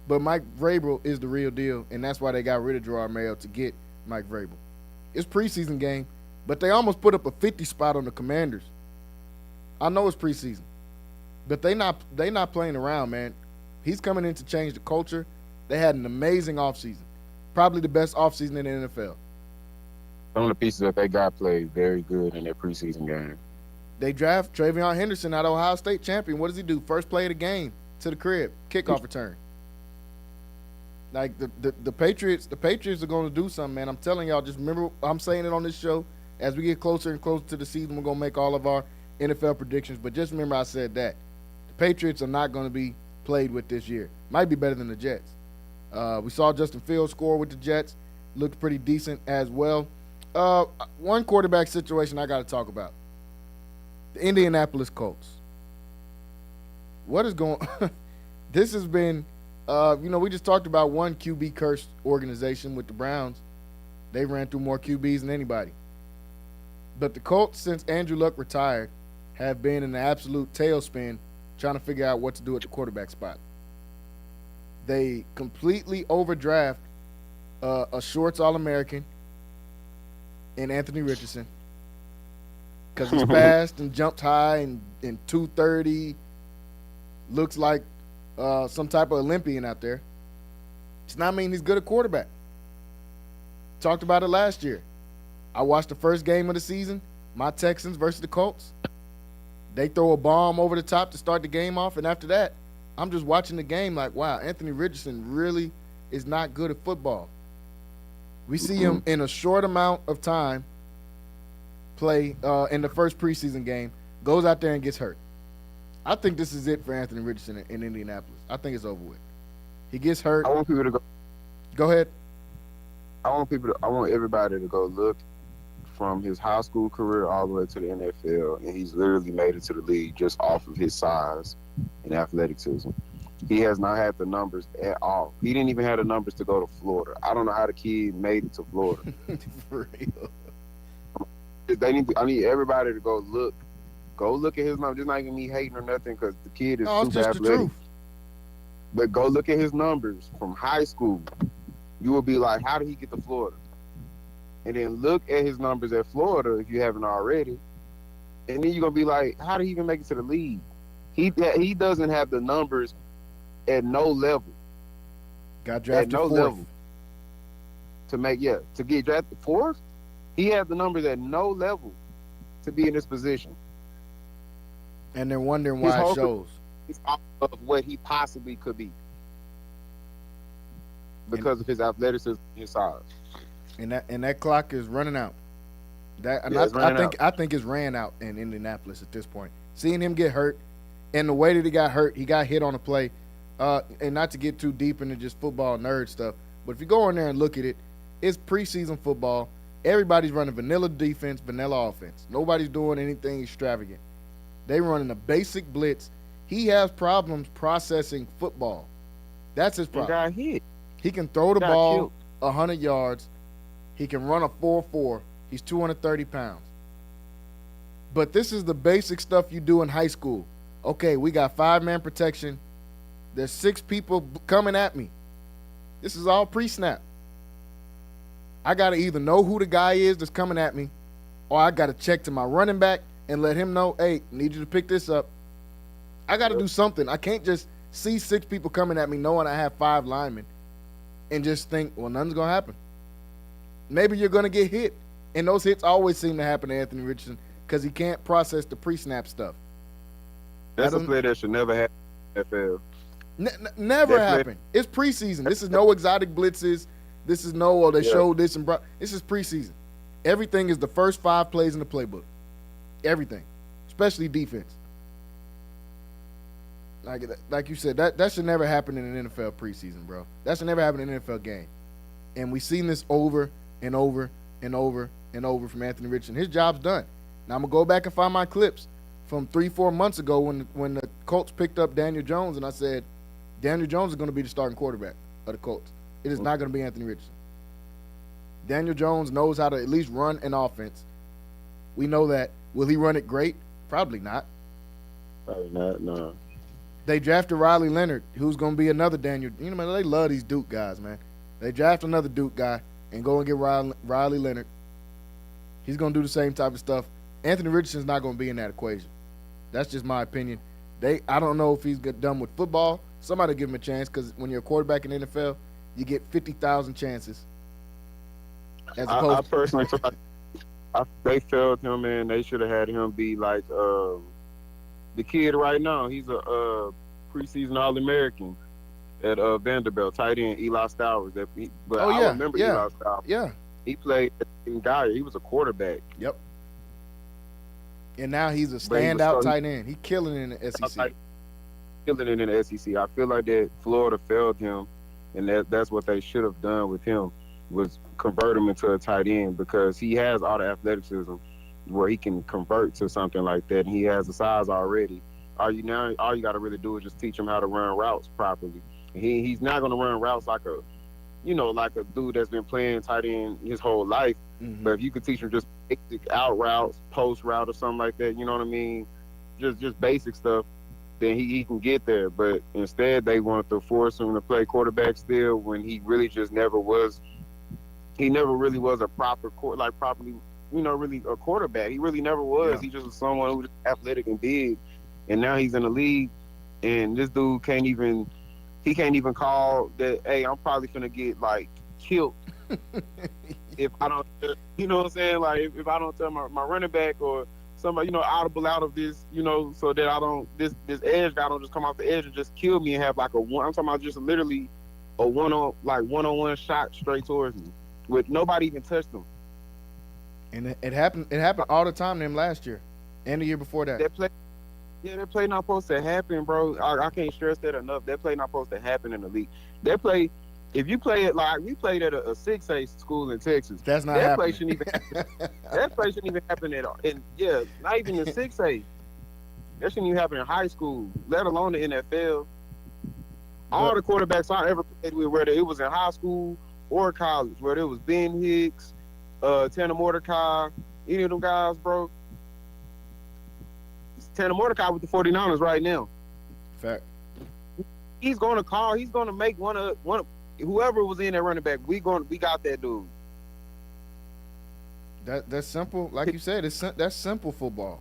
but Mike Vrabel is the real deal, and that's why they got rid of Gerard Mayo to get Mike Vrabel. It's preseason game, but they almost put up a 50 spot on the Commanders. I know it's preseason, but they not playing around, man. He's coming in to change the culture. They had an amazing offseason, probably the best offseason in the NFL. Some of the pieces that they got played very good in their preseason game. They draft Travion Henderson out of Ohio State champion. What does he do? First play of the game to the crib, kickoff return. Like the Patriots are going to do something, man. I'm telling y'all, just remember, I'm saying it on this show. As we get closer and closer to the season, we're going to make all of our NFL predictions. But just remember I said that. The Patriots are not going to be played with this year. Might be better than the Jets. We saw Justin Fields score with the Jets. Looked pretty decent as well. One quarterback situation I got to talk about. The Indianapolis Colts. What is going on? This has been, we just talked about one QB cursed organization with the Browns. They ran through more QBs than anybody. But the Colts, since Andrew Luck retired, have been in an absolute tailspin trying to figure out what to do at the quarterback spot. They completely overdraft a shorts All-American in Anthony Richardson because he's fast and jumped high and 230, looks like some type of Olympian out there. Does not mean he's good at quarterback. Talked about it last year. I watched the first game of the season, my Texans versus the Colts. They throw a bomb over the top to start the game off, and after that, I'm just watching the game like, wow, Anthony Richardson really is not good at football. We see him in a short amount of time play in the first preseason game, goes out there and gets hurt. I think this is it for Anthony Richardson in Indianapolis. I think it's over with. He gets hurt. I want people to go. Go ahead. I want everybody to go look from his high school career all the way to the NFL, and he's literally made it to the league just off of his size and athleticism. He has not had the numbers at all. He didn't even have the numbers to go to Florida. I don't know how the kid made it to Florida. For real. I need everybody to go look at his numbers. Just not even me hating or nothing, because the kid is super just athletic. the truth. But go look at his numbers from high school. You will be like, how did he get to Florida? And then look at his numbers at Florida if you haven't already. And then you're going to be like, how did he even make it to the league? He doesn't have the numbers at no level. Got drafted at no fourth. level. To get drafted fourth, he had the numbers at no level to be in this position. And they're wondering why it shows. It's off of what he possibly could be because of his athleticism and his size. And that clock is running out. I think it's ran out in Indianapolis at this point. Seeing him get hurt, and the way that he got hit on a play, and not to get too deep into just football nerd stuff, but if you go in there and look at it, it's preseason football. Everybody's running vanilla defense, vanilla offense. Nobody's doing anything extravagant. They running a basic blitz. He has problems processing football. That's his problem. He got hit. He can throw the ball 100 yards. He can run a 4.4. He's 230 pounds. But this is the basic stuff you do in high school. Okay, we got 5-man protection. There's 6 people coming at me. This is all pre-snap. I got to either know who the guy is that's coming at me, or I got to check to my running back and let him know, hey, need you to pick this up. I got to do something. I can't just see 6 people coming at me knowing I have 5 linemen and just think, well, nothing's going to happen. Maybe you're going to get hit. And those hits always seem to happen to Anthony Richardson because he can't process the pre-snap stuff. That's a play that should never happen in the NFL. Never happen. It's preseason. This is no exotic blitzes. This is no, they showed this and this is preseason. Everything is the first 5 plays in the playbook. Everything, especially defense. Like you said, that should never happen in an NFL preseason, bro. That should never happen in an NFL game. And we've seen this over and over and over and over from Anthony Richardson. His job's done. Now I'm gonna go back and find my clips from 3-4 months ago when the Colts picked up Daniel Jones, and I said Daniel Jones is going to be the starting quarterback of the Colts. It is not going to be Anthony Richardson. Daniel Jones knows how to at least run an offense. We know that. Will he run it great? Probably not. Probably not, no. They drafted Riley Leonard, who's going to be another Daniel. You know, man, they love these Duke guys, man. They draft another Duke guy and go and get Riley Leonard. He's going to do the same type of stuff. Anthony Richardson's not going to be in that equation. That's just my opinion. I don't know if he's done with football. Somebody give him a chance, because when you're a quarterback in the NFL, you get 50,000 chances. I personally feel like they failed him, and they should have had him be like the kid right now. He's a preseason All-American at Vanderbilt, tight end Eli Stowers. I remember Eli Stowers. Yeah. He played in Gaither. He was a quarterback. Yep. And now he's a standout tight end. He's killing it in the SEC. Killing it in the SEC. I feel like that Florida failed him, and that's what they should have done with him, was convert him into a tight end, because he has all the athleticism where he can convert to something like that, and he has the size already. All you got to really do is just teach him how to run routes properly. He's not going to run routes like a dude that's been playing tight end his whole life. Mm-hmm. But if you could teach him just basic out routes, post route or something like that, you know what I mean? Just basic stuff, then he can get there. But instead, they wanted to force him to play quarterback still, when he really just never was. He never really was a properly, really a quarterback. He really never was. Yeah. He just was someone who was athletic and big. And now he's in the league, and this dude can't even call that, hey, I'm probably finna get like killed if I don't, you know what I'm saying? Like if I don't tell my running back or somebody, audible out of this, so that I don't, this edge guy don't just come off the edge and just kill me and have like I'm talking about just literally a one-on-one shot straight towards me with nobody even touched him. And it happened all the time to him last year and the year before that. That play not supposed to happen, bro. I can't stress that enough. That play not supposed to happen in the league. That play, if you play it like we played at a 6A school in Texas, that's not that happening. Play shouldn't even happen. That play shouldn't even happen at all. And not even in 6A. That shouldn't even happen in high school, let alone the NFL. All the quarterbacks I ever played with, whether it was in high school or college, whether it was Ben Hicks, Tanner Mordecai, any of them guys, bro. Tanner Mordecai with the 49ers right now. Fact. He's going to make one of whoever was in that running back. We got that dude. That's simple. Like you said, that's simple football.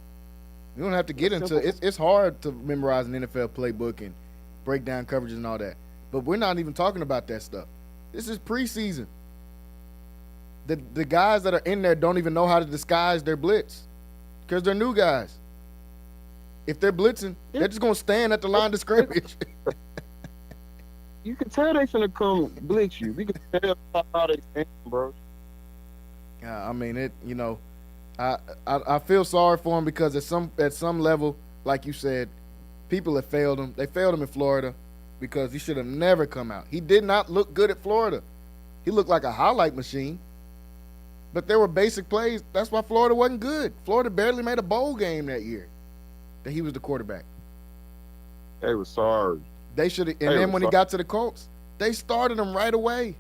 You don't have to get into it. It's hard to memorize an NFL playbook and break down coverages and all that. But we're not even talking about that stuff. This is preseason. The guys that are in there don't even know how to disguise their blitz because they're new guys. If they're blitzing, they're just going to stand at the line of scrimmage. You can tell they finna come blitz you. We can tell how they stand, bro. I mean, I feel sorry for him because at some level, like you said, people have failed him. They failed him in Florida because he should have never come out. He did not look good at Florida. He looked like a highlight machine. But there were basic plays. That's why Florida wasn't good. Florida barely made a bowl game that year that he was the quarterback. They were sorry. They should have. And then when he got to the Colts, they started him right away.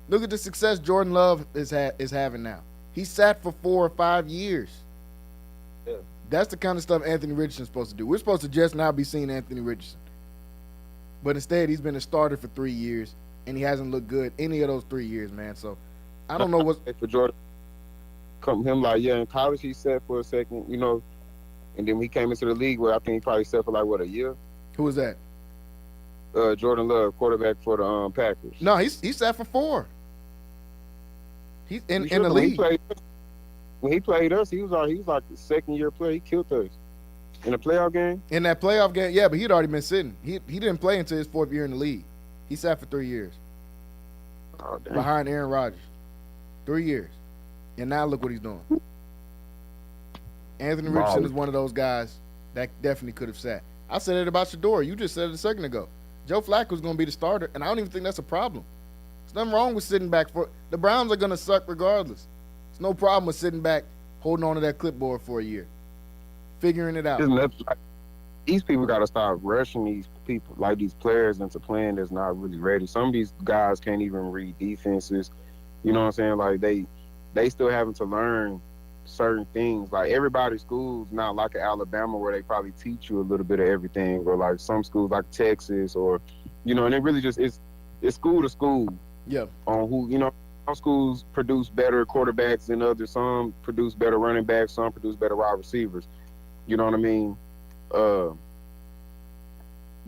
Look at the success Jordan Love is having now. He sat for 4 or 5 years. Yeah. That's the kind of stuff Anthony Richardson's supposed to do. We're supposed to just now be seeing Anthony Richardson. But instead, he's been a starter for 3 years, and he hasn't looked good any of those 3 years, man. So I don't know what's for Jordan. In college he sat for a second, and then when he came into the league where I think he probably sat for a year. Who was that? Jordan Love, quarterback for the Packers. No, he sat for 4. He's in the league. When he played us, he was like the second-year player. He killed us in a playoff game. In that playoff game, yeah, but he'd already been sitting. He didn't play until his 4th year in the league. He sat for 3 years. Oh, damn. Behind Aaron Rodgers. 3 years. And now look what he's doing. Anthony Richardson is one of those guys that definitely could have sat. I said it about Shador. You just said it a second ago. Joe Flacco's going to be the starter, and I don't even think that's a problem. There's nothing wrong with sitting back. The Browns are going to suck regardless. There's no problem with sitting back, holding on to that clipboard for a year, figuring it out. These people got to stop rushing these people, like these players, into playing that's not really ready. Some of these guys can't even read defenses. You know what I'm saying? Like, they still having to learn certain things. Like, everybody's school's not like an Alabama where they probably teach you a little bit of everything, or like some schools like Texas, or, you know, and it really just it's school to school. Yeah. On who, you know, some schools produce better quarterbacks than others. Some produce better running backs. Some produce better wide receivers. You know what I mean? You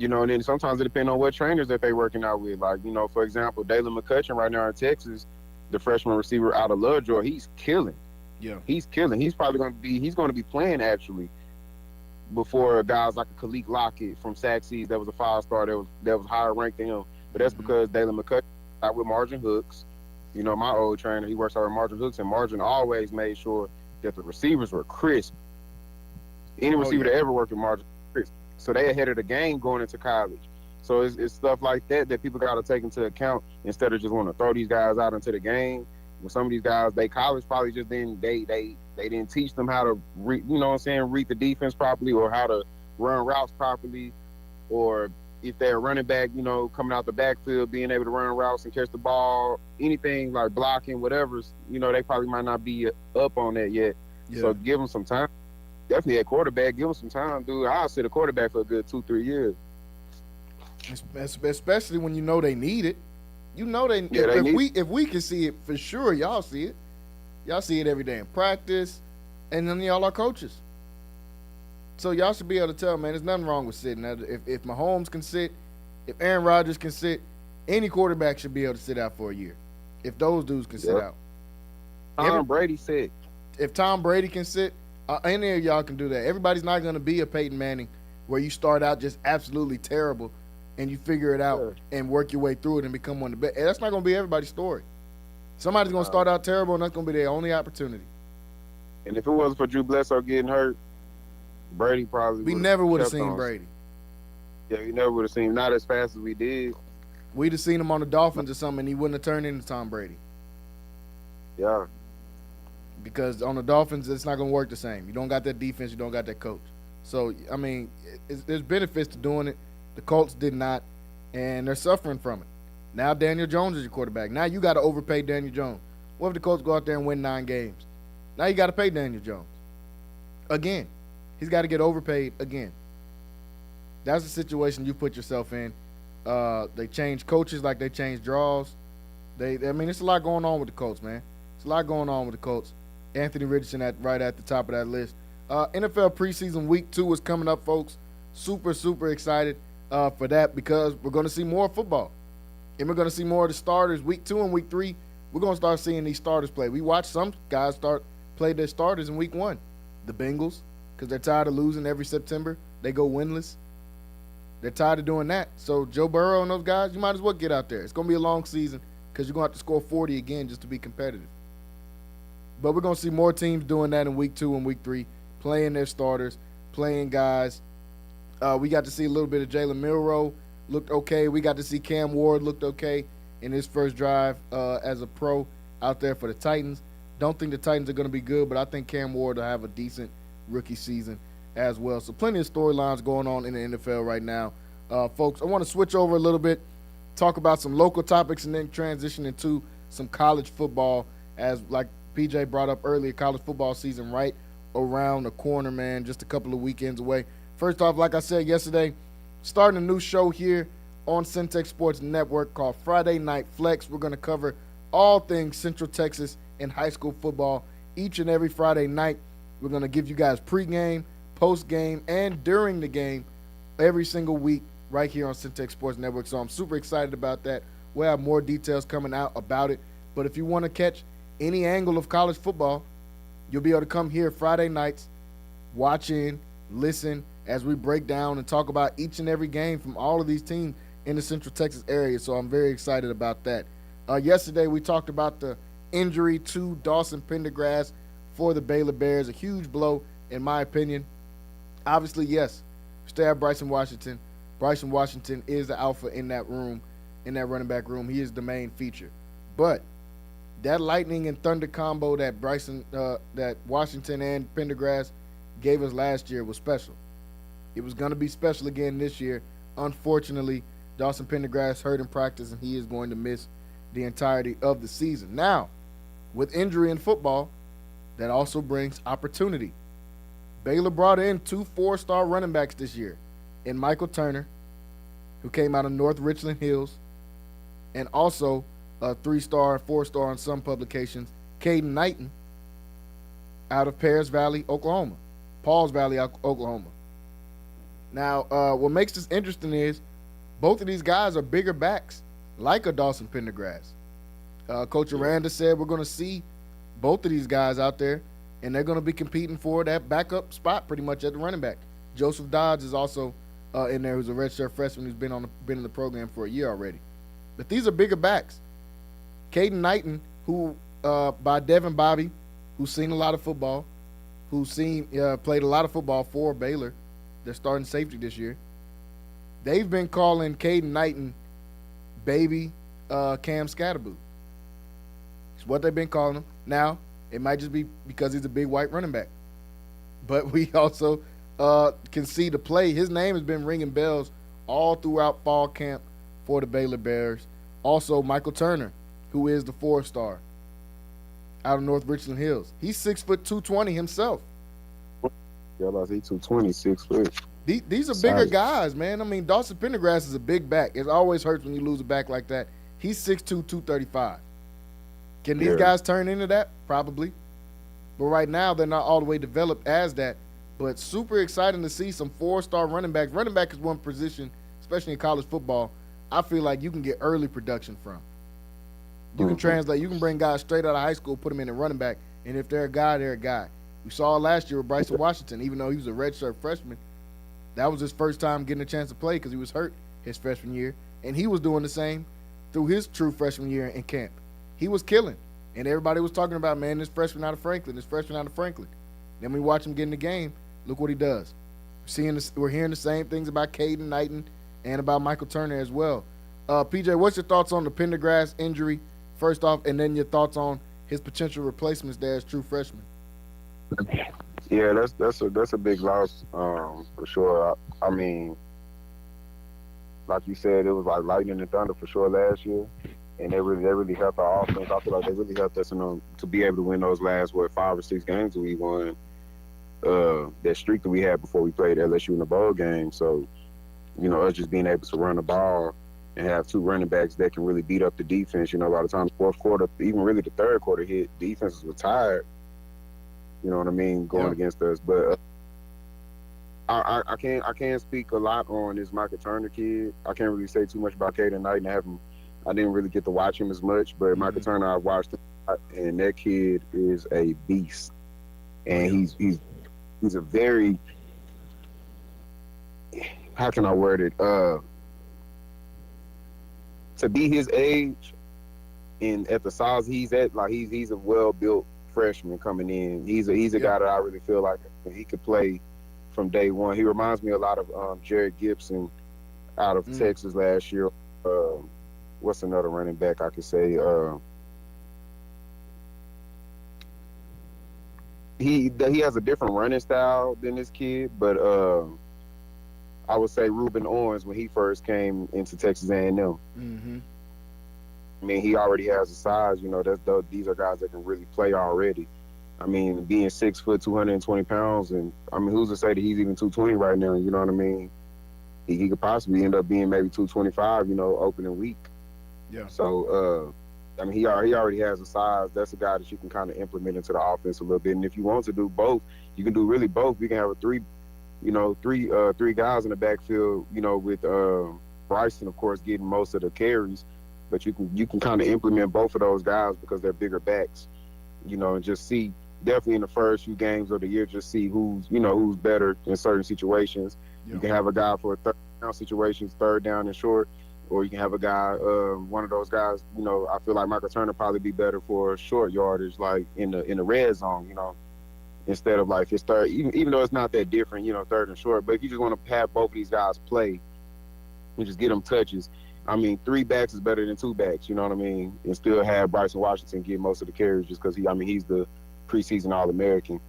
know, and then sometimes it depends on what trainers that they're working out with. Like, you know, for example, Jalen McCutcheon right now in Texas, the freshman receiver out of Lovejoy, he's killing. Yeah. He's killing. He's probably going to be playing actually before guys like a Khalid Lockett from Sac Seas that was a 5-star that was higher ranked than him. But that's because Jalen McCutcheon out with Margin Hooks. You know, my old trainer, he works out with Margin Hooks, and Margin always made sure that the receivers were crisp. Any receiver that ever worked with Margin was crisp. So they ahead of the game going into college. So it's stuff like that people got to take into account instead of just want to throw these guys out into the game. With some of these guys, college probably just didn't they didn't teach them how to read the defense properly, or how to run routes properly, or if they're a running back, you know, coming out the backfield, being able to run routes and catch the ball, anything like blocking, whatever, you know, they probably might not be up on that yet. Yeah. So give them some time. Definitely at quarterback, give them some time, dude. I'll sit a quarterback for a good 2-3 years. Especially when you know they need it. You know if we can see it for sure, y'all see it. Y'all see it every day in practice, and then y'all are coaches. So y'all should be able to tell, man, there's nothing wrong with sitting. If Mahomes can sit, if Aaron Rodgers can sit, any quarterback should be able to sit out for a year. If those dudes can sit out. Tom Brady sit. If Tom Brady can sit, any of y'all can do that. Everybody's not going to be a Peyton Manning where you start out just absolutely terrible and you figure it out and work your way through it and become one of the best. That's not going to be everybody's story. Somebody's going to start out terrible, and that's going to be their only opportunity. And if it wasn't for Drew Bledsoe getting hurt, Brady probably we never would have seen Brady. Yeah, we never would have seen him. Not as fast as we did. We'd have seen him on the Dolphins or something, and he wouldn't have turned into Tom Brady. Yeah. Because on the Dolphins, it's not going to work the same. You don't got that defense. You don't got that coach. So, I mean, there's benefits to doing it. The Colts did not, and they're suffering from it. Now Daniel Jones is your quarterback. Now you got to overpay Daniel Jones. What if the Colts go out there and win 9 games? Now you got to pay Daniel Jones. Again. He's got to get overpaid again. That's the situation you put yourself in. They change coaches like they change draws. I mean, it's a lot going on with the Colts, man. It's a lot going on with the Colts. Anthony Richardson right at the top of that list. NFL preseason week 2 is coming up, folks. Super, super excited for that because we're going to see more football. And we're going to see more of the starters. Week 2 and week 3, we're going to start seeing these starters play. We watched some guys play their starters in week 1. The Bengals, because they're tired of losing every September. They go winless. They're tired of doing that. So Joe Burrow and those guys, you might as well get out there. It's going to be a long season because you're going to have to score 40 again just to be competitive. But we're going to see more teams doing that in week 2 and week 3, playing their starters, playing guys. We got to see a little bit of Jalen Milroe. Looked okay. We got to see Cam Ward looked okay in his first drive as a pro out there for the Titans. Don't think the Titans are going to be good, but I think Cam Ward will have a decent rookie season as well. So plenty of storylines going on in the NFL right now. Folks, I want to switch over a little bit, talk about some local topics, and then transition into some college football as, like PJ brought up earlier, college football season right around the corner, man, just a couple of weekends away. First off, like I said yesterday, starting a new show here on Centex Sports Network called Friday Night Flex. We're going to cover all things Central Texas and high school football each and every Friday night. We're going to give you guys pregame, postgame, and during the game every single week right here on Centex Sports Network. So I'm super excited about that. We'll have more details coming out about it. But if you want to catch any angle of college football, you'll be able to come here Friday nights, watch in, listen as we break down and talk about each and every game from all of these teams in the Central Texas area. So I'm very excited about that. Yesterday we talked about the injury to Dawson Pendergrass for the Baylor Bears, a huge blow in my opinion. Obviously, yes, still have Bryson Washington. Bryson Washington is the alpha in that room, in that running back room. He is the main feature. But that lightning and thunder combo that that Washington and Pendergrass gave us last year was special. It was going to be special again this year. Unfortunately, Dawson Pendergrass hurt in practice, and he is going to miss the entirety of the season. Now, with injury in football, that also brings opportunity. Baylor brought in 2 4-star running backs this year, in Michael Turner, who came out of North Richland Hills, and also a 3-star and 4-star on some publications, Caden Knighton, out of Paris Valley, Oklahoma. Pauls Valley, Oklahoma. Now, what makes this interesting is both of these guys are bigger backs, like a Dawson Pendergrass. Coach Aranda said we're going to see both of these guys out there, and they're going to be competing for that backup spot pretty much at the running back. Joseph Dodds is also in there, who's a redshirt freshman who's been in the program for a year already. But these are bigger backs. Caden Knighton, who by Devin Bobby, who's seen a lot of football, who's played a lot of football for Baylor. They're starting safety this year. They've been calling Caden Knighton baby Cam Scatterboo. It's what they've been calling him. Now, it might just be because he's a big white running back. But we also can see the play. His name has been ringing bells all throughout fall camp for the Baylor Bears. Also, Michael Turner, who is the 4-star out of North Richland Hills. He's 6'2", 220 himself. Yeah, about 220, 6 foot. These are bigger guys, man. I mean, Dawson Pendergrass is a big back. It always hurts when you lose a back like that. He's 6'2", 235. Can these guys turn into that? Probably. But right now, they're not all the way developed as that. But super exciting to see some 4-star running backs. Running back is one position, especially in college football, I feel like you can get early production from. You can translate. You can bring guys straight out of high school, put them in a running back, and if they're a guy, they're a guy. We saw last year with Bryson Washington, even though he was a redshirt freshman, that was his first time getting a chance to play because he was hurt his freshman year, and he was doing the same through his true freshman year in camp. He was killing, and everybody was talking about, man, this freshman out of Franklin. Then we watch him get in the game. Look what he does. We're hearing the same things about Caden Knighton and about Michael Turner as well. PJ, what's your thoughts on the Pendergrass injury, first off, and then your thoughts on his potential replacements there as true freshmen? Yeah, that's a big loss for sure. I mean, like you said, it was like lightning and thunder for sure last year, and they really helped our offense. I feel like they really helped us to be able to win those last 5 or 6 games that we won. That streak that we had before we played LSU in the bowl game. So, us just being able to run the ball and have 2 running backs that can really beat up the defense. By the time the fourth quarter, even really the third quarter hit, defenses were tired. You know what I mean, going against us. But I can't speak a lot on this Michael Turner kid. I can't really say too much about Caden Knighton. I didn't really get to watch him as much, but Michael Turner, I watched him, and that kid is a beast. And he's a very, how can I word it? To be his age and at the size he's at, like he's a well-built freshman coming in. He's a guy that I really feel like he could play from day one. He reminds me a lot of Jared Gibson out of Texas last year. What's another running back I could say? He has a different running style than this kid, but I would say Ruben Owens when he first came into Texas A&M. Mm-hmm. I mean, he already has the size. These are guys that can really play already. I mean, being 6 foot, 220 pounds, and I mean, who's to say that he's even 220 right now? You know what I mean? He could possibly end up being maybe 225. Opening week. Yeah. So, I mean, he already has a size. That's a guy that you can kind of implement into the offense a little bit. And if you want to do both, you can do really both. You can have three guys in the backfield. With Bryson, of course, getting most of the carries. But you can kind of implement both of those guys because they're bigger backs, and just see definitely in the first few games of the year, just see who's better in certain situations. Yeah. You can have a guy for a third down situations, third down and short, or you can have a guy, one of those guys. I feel like Michael Turner probably be better for short yardage, like in the red zone, instead of like his third, even though it's not that different, you know, third and short. But if you just want to have both of these guys play and just get them touches, I mean, 3 backs is better than 2 backs, you know what I mean? And still have Bryson Washington get most of the carries just because he's the preseason All-American.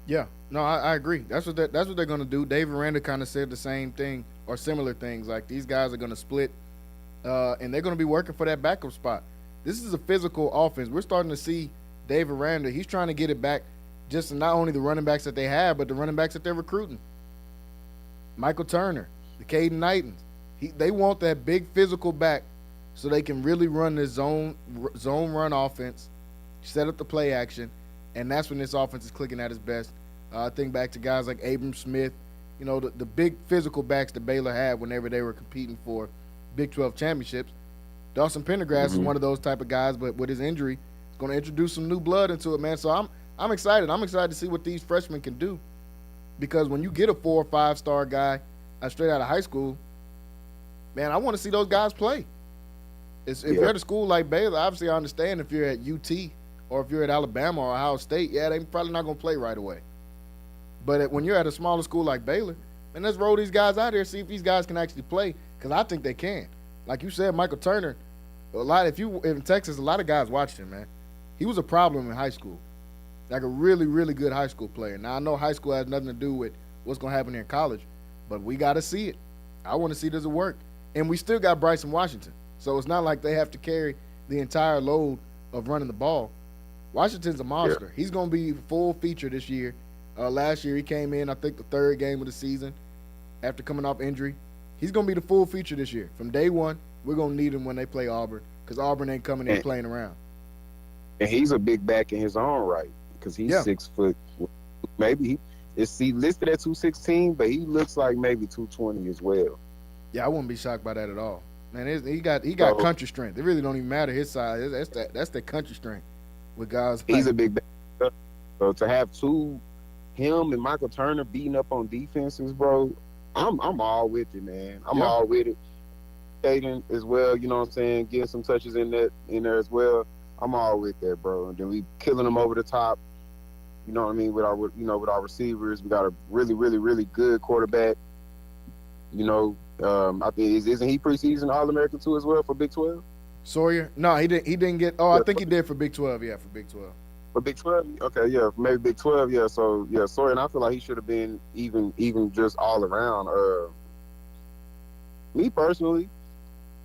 Yeah, no, I agree. That's what they're going to do. Dave Aranda kind of said the same thing or similar things. Like, these guys are going to split, and they're going to be working for that backup spot. This is a physical offense. We're starting to see Dave Aranda. He's trying to get it back just not only the running backs that they have, but the running backs that they're recruiting. Michael Turner, the Caden Knightons. They want that big physical back so they can really run this zone run offense, set up the play action, and that's when this offense is clicking at its best. I think back to guys like Abram Smith, you know, the big physical backs that Baylor had whenever they were competing for Big 12 championships. Dawson Pendergrass is one of those type of guys, but with his injury, it's going to introduce some new blood into it, man. So I'm excited. I'm excited to see what these freshmen can do, because when you get a 4 or 5-star guy straight out of high school, man, I want to see those guys play. If you're at a school like Baylor, obviously I understand if you're at UT or if you're at Alabama or Ohio State, yeah, they're probably not going to play right away. But when you're at a smaller school like Baylor, man, let's roll these guys out here, see if these guys can actually play, because I think they can. Like you said, Michael Turner, in Texas, a lot of guys watched him, man. He was a problem in high school, like a really, really good high school player. Now, I know high school has nothing to do with what's going to happen here in college, but we got to see it. I want to see, does it work? And we still got Bryson Washington, so it's not like they have to carry the entire load of running the ball. Washington's a monster. Yeah. He's going to be full feature this year. Last year he came in, I think, the 3rd game of the season after coming off injury. He's going to be the full feature this year. From day one, we're going to need him when they play Auburn, because Auburn ain't coming in playing around. And he's a big back in his own right, because he's 6 foot. Maybe he listed at 216, but he looks like maybe 220 as well. Yeah, I wouldn't be shocked by that at all. Man, he got country strength. It really don't even matter his size. That's the country strength with guys. He's a big back. So to have him and Michael Turner beating up on defenses, bro, I'm all with it, man. I'm all with it. Caden as well, you know what I'm saying, getting some touches in there as well. I'm all with that, bro. And then we killing them over the top. You know what I mean? With our receivers, we got a really, really, really good quarterback. You know, I think isn't he preseason All-American too as well for Big 12? Sawyer? No, he didn't get. Oh, I think he did for Big 12. Yeah, for Big 12. For Big 12, okay, yeah, maybe Big 12, yeah. So yeah, Sawyer, and I feel like he should have been even just all around. Me personally,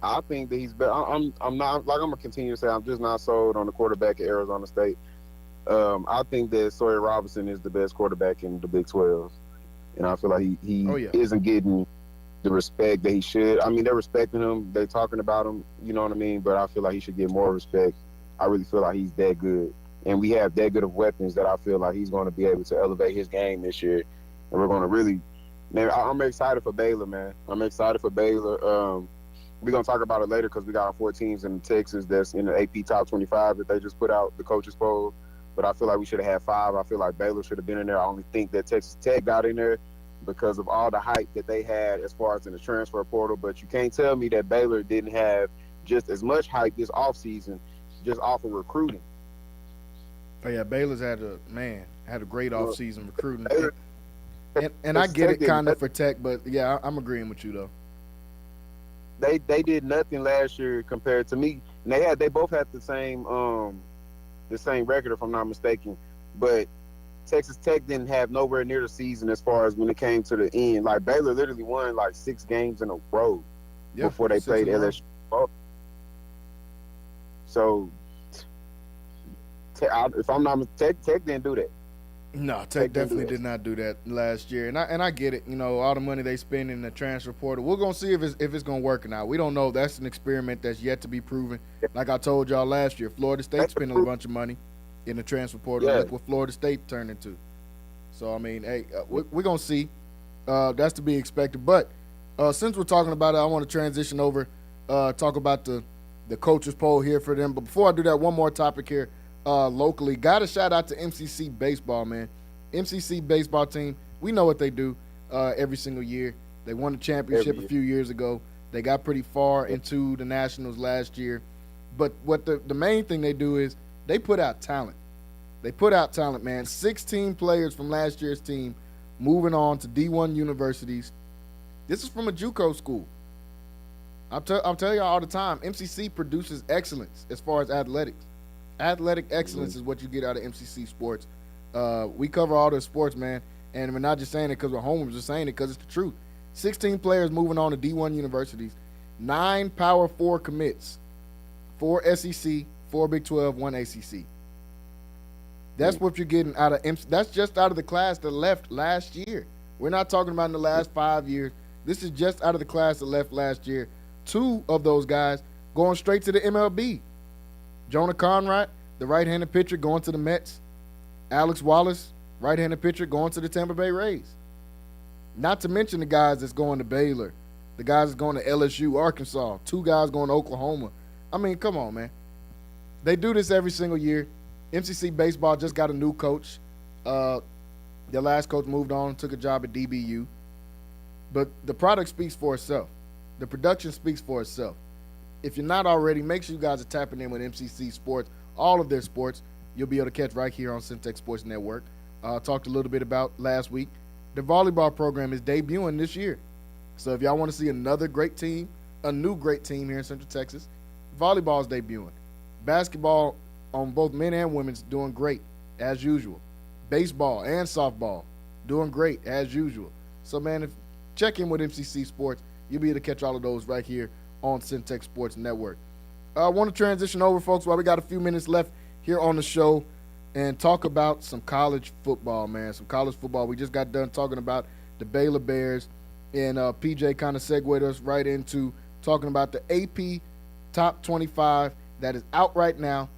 I think that he's better. I'm not, like, I'm gonna continue to say, I'm just not sold on the quarterback at Arizona State. I think that Sawyer Robinson is the best quarterback in the Big 12, and I feel like he isn't getting the respect that he should. I mean, they're respecting him, they're talking about him, you know what I mean? But I feel like he should get more respect. I really feel like he's that good, and we have that good of weapons that I feel like he's going to be able to elevate his game this year, and we're going to really. Man, I'm excited for Baylor, man. I'm excited for Baylor. We're going to talk about it later because we got 4 teams in Texas that's in the AP Top 25 that they just put out, the coaches poll. But I feel like we should have had 5. I feel like Baylor should have been in there. I only think that Texas Tech got in there because of all the hype that they had as far as in the transfer portal. But you can't tell me that Baylor didn't have just as much hype this offseason just off of recruiting. Oh, yeah, Baylor's had a great offseason recruiting. And I get it kind of for Tech, but, yeah, I'm agreeing with you, though. They did nothing last year compared to me. And they both had the same record, if I'm not mistaken. But Texas Tech didn't have nowhere near the season as far as when it came to the end. Like, Baylor literally won like 6 games in a row before they played LSU. So, if I'm not mistaken, Tech didn't do that. No, Tech definitely did not do that last year, and I get it. You know, all the money they spend in the transfer portal. We're gonna see if it's gonna work or not. We don't know. That's an experiment that's yet to be proven. Like I told y'all last year, Florida State spending a bunch of money in the transfer portal. Look what Florida State turned into. So I mean, hey, we're gonna see. That's to be expected. But since we're talking about it, I want to transition over, talk about the coaches poll here for them. But before I do that, one more topic here. Locally, got a shout out to MCC baseball, man. MCC baseball team, we know what they do every single year. They won the championship a few years ago. They got pretty far into the Nationals last year. But what the main thing they do is they put out talent. They put out talent, man. 16 players from last year's team moving on to D1 universities. This is from a JUCO school. I'll tell you all the time, MCC produces excellence as far as athletics. Athletic excellence is what you get out of MCC sports. We cover all the sports, man, and we're not just saying it because we're home. We're just saying it because it's the truth. 16 players moving on to D1 universities, 9 Power 4 commits, 4 SEC, 4 Big 12, 1 ACC. That's what you're getting out of MC. That's just out of the class that left last year. We're not talking about in the last 5 years. This is just out of the class that left last year. 2 of those guys going straight to the MLB. Jonah Conrad, the right-handed pitcher, going to the Mets. Alex Wallace, right-handed pitcher, going to the Tampa Bay Rays. Not to mention the guys that's going to Baylor, the guys that's going to LSU, Arkansas, 2 guys going to Oklahoma. I mean, come on, man. They do this every single year. MCC baseball just got a new coach. Their last coach moved on, took a job at DBU. But the product speaks for itself. The production speaks for itself. If you're not already, make sure you guys are tapping in with MCC Sports, all of their sports. You'll be able to catch right here on Centex Sports Network. Talked a little bit about last week. The volleyball program is debuting this year. So if y'all want to see another great team, a new great team here in Central Texas, volleyball is debuting. Basketball on both men and women's doing great, as usual. Baseball and softball doing great, as usual. So, man, check in with MCC Sports. You'll be able to catch all of those right here on Centex Sports Network. I want to transition over, folks, while we got a few minutes left here on the show and talk about some college football, man. Some college football. We just got done talking about the Baylor Bears, and PJ kind of segued us right into talking about the AP Top 25 that is out right now.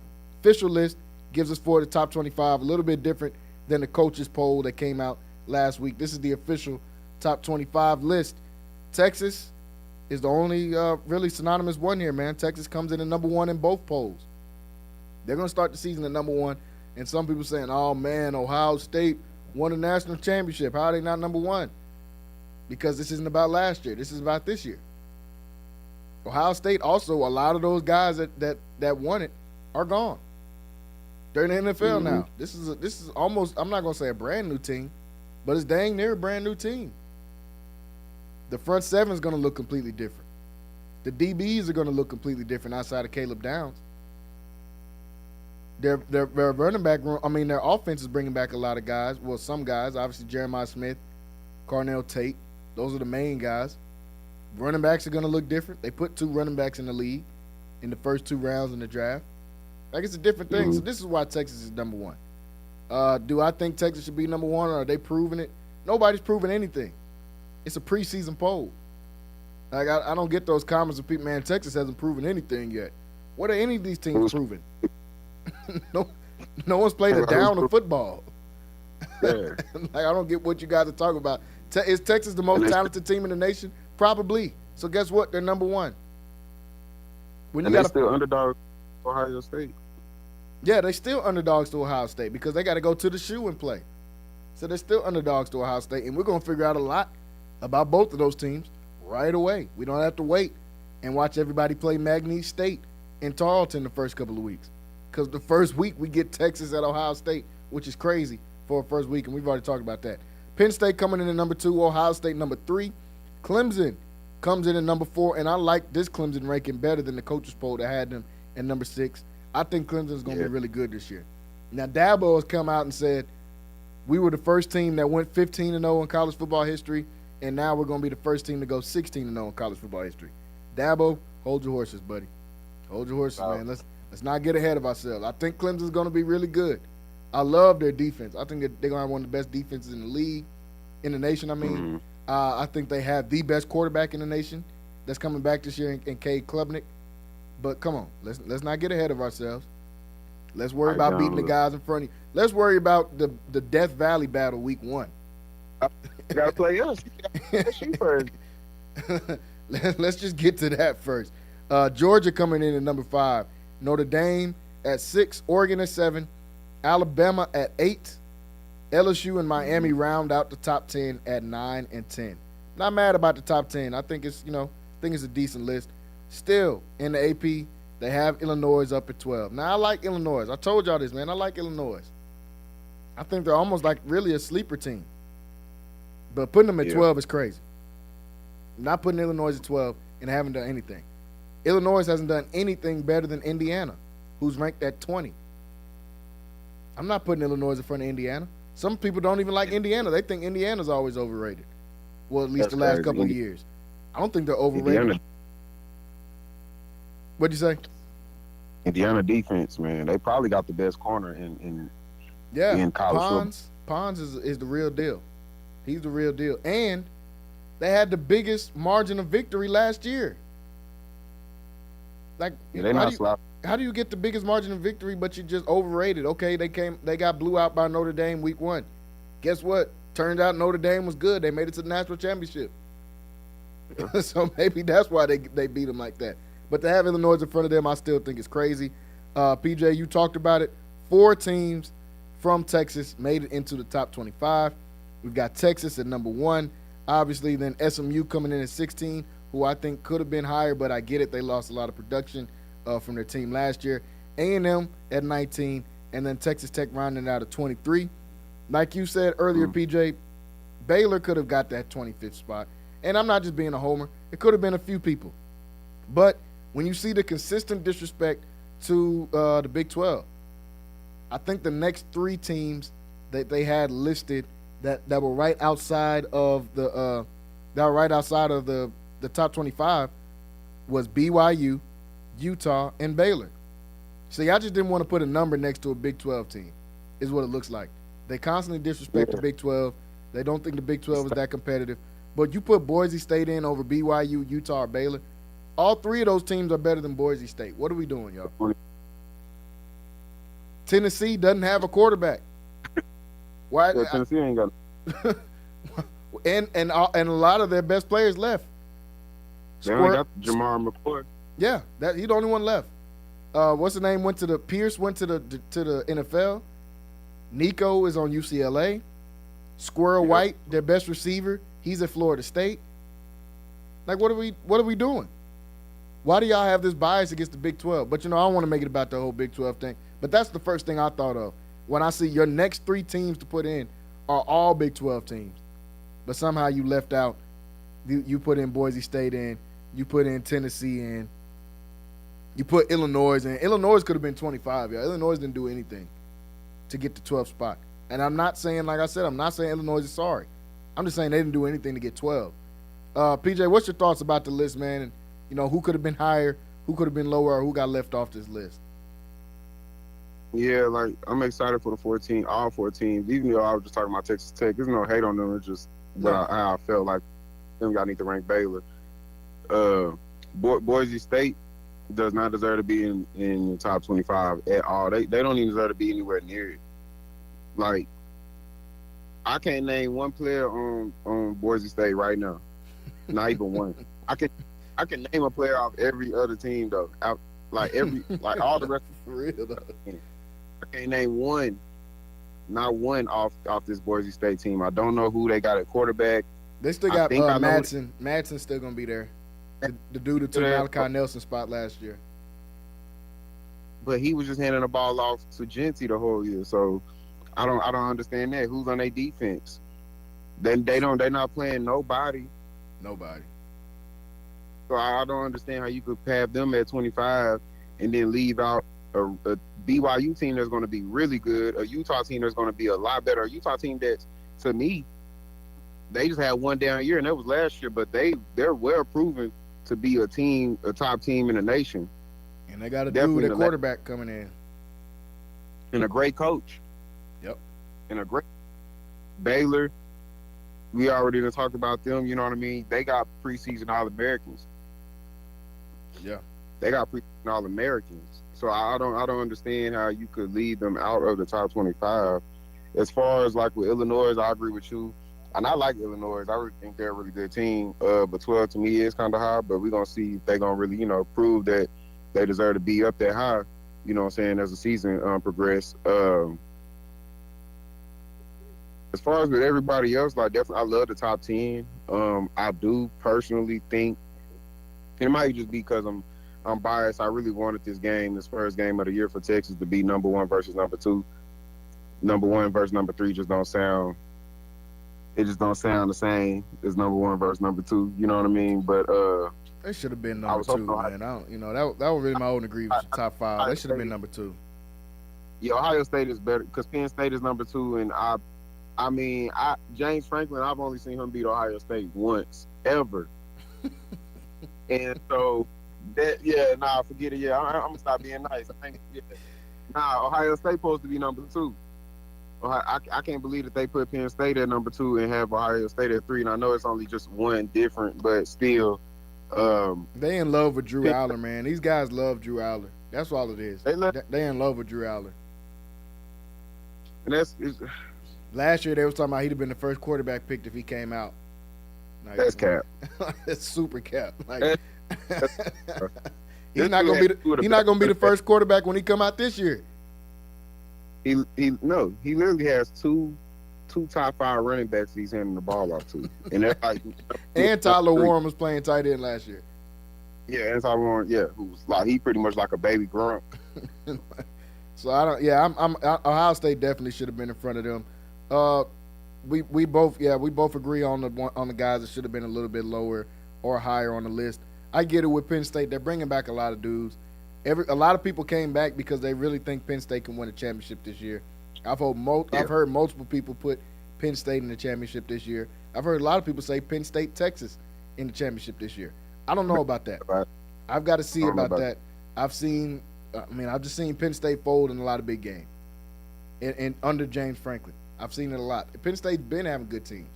Official list gives us for the top 25, a little bit different than the coaches poll that came out last week. This is the official top 25 list. Texas is the only really synonymous one here, man. Texas comes in at number 1 in both polls. They're going to start the season at number 1, and some people saying, oh, man, Ohio State won a national championship. How are they not number 1? Because this isn't about last year. This is about this year. Ohio State also, a lot of those guys that won it are gone. They're in the NFL now. This is almost, I'm not going to say a brand new team, but it's dang near a brand new team. The front seven is going to look completely different. The DBs are going to look completely different outside of Caleb Downs. Their running back room, I mean, their offense is bringing back a lot of guys. Well, some guys, obviously Jeremiah Smith, Carnell Tate. Those are the main guys. Running backs are going to look different. They put 2 running backs in the league in the first 2 rounds in the draft. Like, it's a different thing. So this is why Texas is number 1. Do I think Texas should be number 1, or are they proving it? Nobody's proving anything. It's a preseason poll. Like, I don't get those comments of people, man, Texas hasn't proven anything yet. What are any of these teams proving? No one's played a down of football. Yeah. Like, I don't get what you guys are talking about. Is Texas the most talented team in the nation? Probably. So guess what? They're number 1. When you And they're still underdog Ohio State. Yeah, they still underdogs to Ohio State because they got to go to the shoe and play. So they're still underdogs to Ohio State, and we're going to figure out a lot about both of those teams right away. We don't have to wait and watch everybody play Magnesia State in Tarleton the first couple of weeks, because the first week we get Texas at Ohio State, which is crazy for a first week, and we've already talked about that. Penn State coming in at number 2, Ohio State number 3. Clemson comes in at number 4, and I like this Clemson ranking better than the coaches poll that had them at number 6. I think Clemson's going to be really good this year. Now, Dabo has come out and said, we were the first team that went 15-0 in college football history, and now we're going to be the first team to go 16-0 in college football history. Dabo, hold your horses, buddy. Hold your horses, man. Let's not get ahead of ourselves. I think Clemson's going to be really good. I love their defense. I think they're going to have one of the best defenses in the league, in the nation, I mean. I think they have the best quarterback in the nation that's coming back this year in Cade Klubnik. But come on, let's not get ahead of ourselves. Let's worry about beating the guys in front of you. Let's worry about the Death Valley battle week 1. You got to play us. You first. Let's just get to that first. Georgia coming in at number 5. Notre Dame at 6. Oregon at 7. Alabama at 8. LSU and Miami round out the top 10 at 9 and 10. Not mad about the top 10. I think it's a decent list. Still, in the AP, they have Illinois up at 12. Now, I like Illinois. I told y'all this, man. I like Illinois. I think they're almost like really a sleeper team. But putting them at 12 is crazy. Not putting Illinois at 12 and haven't done anything. Illinois hasn't done anything better than Indiana, who's ranked at 20. I'm not putting Illinois in front of Indiana. Some people don't even like Indiana. They think Indiana's always overrated. Well, at least the last couple of years. I don't think they're overrated. What'd you say? Indiana defense, man. They probably got the best corner in college football. Pons is the real deal. He's the real deal. And they had the biggest margin of victory last year. Like, how do you get the biggest margin of victory, but you just overrated? Okay, they got blew out by Notre Dame week 1. Guess what? Turned out Notre Dame was good. They made it to the national championship. Yeah. So maybe that's why they beat them like that. But to have Illinois in front of them, I still think it's crazy. PJ, you talked about it. 4 teams from Texas made it into the top 25. We've got Texas at number 1. Obviously, then SMU coming in at 16, who I think could have been higher, but I get it. They lost a lot of production from their team last year. A&M at 19, and then Texas Tech rounding out at 23. Like you said earlier, PJ, Baylor could have got that 25th spot. And I'm not just being a homer. It could have been a few people. But when you see the consistent disrespect to the Big 12, I think the next 3 teams that they had listed that were right outside of the top 25 was BYU, Utah, and Baylor. See, I just didn't want to put a number next to a Big 12 team, is what it looks like. They constantly disrespect the Big 12. They don't think the Big 12 is that competitive. But you put Boise State in over BYU, Utah, or Baylor, all 3 of those teams are better than Boise State. What are we doing, y'all? Tennessee doesn't have a quarterback. Why? Yeah, Tennessee ain't got. and a lot of their best players left. They only got Jamar McCoy. Yeah, he's the only one left. What's the name? Pierce went to the NFL. Nico is on UCLA. Squirrel White, their best receiver, he's at Florida State. Like, what are we doing? Why do y'all have this bias against the Big 12? But I don't want to make it about the whole Big 12 thing. But that's the first thing I thought of when I see your next 3 teams to put in are all Big 12 teams. But somehow you left out. You put in Boise State in. You put in Tennessee in. You put Illinois in. Illinois could have been 25, y'all. Illinois didn't do anything to get the 12th spot. And I'm not saying, like I said, I'm not saying Illinois is sorry. I'm just saying they didn't do anything to get 12. PJ, what's your thoughts about the list, man? And, who could have been higher, who could have been lower, or who got left off this list? Yeah, like, I'm excited for all 4 teams. Even though I was just talking about Texas Tech, there's no hate on them. It's just how I felt like them. I need to rank Baylor. Boise State does not deserve to be in the top 25 at all. They don't even deserve to be anywhere near it. Like, I can't name one player on Boise State right now. Not even one. I can name a player off every other team though. Like all the rest. For real though. I can't name one, not one off this Boise State team. I don't know who they got at quarterback. They still got Madsen. Madsen's still gonna be there. The dude who took Malachi Nelson's spot last year. But he was just handing the ball off to Genty the whole year. So I don't understand that. Who's on their defense? They're not playing nobody. Nobody. So I don't understand how you could have them at 25 and then leave out a BYU team that's going to be really good, a Utah team that's going to be a lot better, a Utah team that's, to me, they just had one down year, and that was last year, but they're well proven to be a top team in the nation. And they got a dude at quarterback coming in. And a great coach. Yep. And a great Baylor. We already done talked about them, you know what I mean? They got preseason All-Americans. Yeah. They got preseason All-Americans. So I don't understand how you could leave them out of the top 25. As far as like with Illinois, I agree with you. And I like Illinois. I really think they're a really good team. But 12 to me is kind of high, but we're going to see if they're going to really, prove that they deserve to be up that high, you know what I'm saying, as the season progresses. As far as with everybody else, like definitely I love the top 10. I do personally think, it might just be because I'm biased. I really wanted this game, this first game of the year for Texas, to be number 1 versus number 2. number one versus number three just don't sound. It just don't sound the same as number one versus number two. You know what I mean? But They should have been I number was two, hoping man. I don't, that was really my only grievance. Top five. They should have been number two. yeah, Ohio State is better because Penn State is number two, and James Franklin, I've only seen him beat Ohio State once ever, and so forget it. Yeah, I'm gonna stop being nice. Ohio State supposed to be number two. I can't believe that they put Penn State at number two and have Ohio State at three. And I know it's only just one different, but still. They in love with Drew Aller, man. These guys love Drew Aller. That's all it is. They in love with Drew Aller. And last year they was talking about he'd have been the first quarterback picked if he came out. Like, that's cap. That's super cap. Like he's not gonna be the first quarterback when he come out this year. He literally has two top five running backs he's handing the ball off to, and that's like. And Tyler Warren was playing tight end last year. Yeah, and Tyler Warren, who was like he pretty much like a baby Gronk. So I don't. Yeah, Ohio State definitely should have been in front of them. We both agree on the guys that should have been a little bit lower or higher on the list. I get it with Penn State. They're bringing back a lot of dudes. A lot of people came back because they really think Penn State can win a championship this year. I've heard multiple people put Penn State in the championship this year. I've heard a lot of people say Penn State, Texas in the championship this year. I don't know about that. I've got to see about that. I've just seen Penn State fold in a lot of big games. And under James Franklin. I've seen it a lot. Penn State's been having good teams.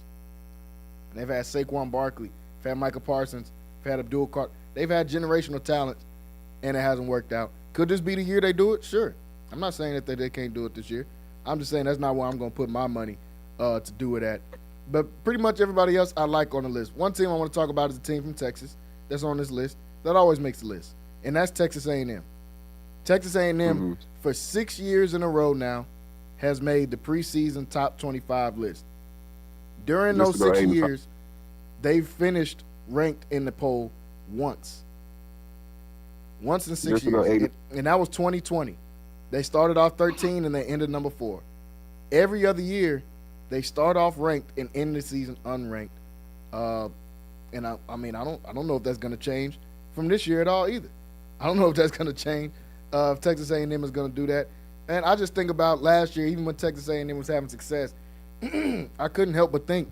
They've had Saquon Barkley, they've had Michael Parsons, they've had Abdul Carter. They've had generational talent, and it hasn't worked out. Could this be the year they do it? Sure. I'm not saying that they can't do it this year. I'm just saying that's not where I'm going to put my money to do it at. But pretty much everybody else I like on the list. One team I want to talk about is a team from Texas that's on this list that always makes the list, and that's Texas A&M. Texas A&M for 6 years in a row now has made the preseason top 25 list. During those 6 years, they've finished ranked in the poll once. Once in 6 years, and that was 2020. They started off 13 and they ended number 4. Every other year, they start off ranked and end the season unranked. And I don't know if that's going to change from this year at all either. I don't know if that's going to change. If Texas A&M is going to do that. And I just think about last year, even when Texas A&M was having success, I couldn't help but think,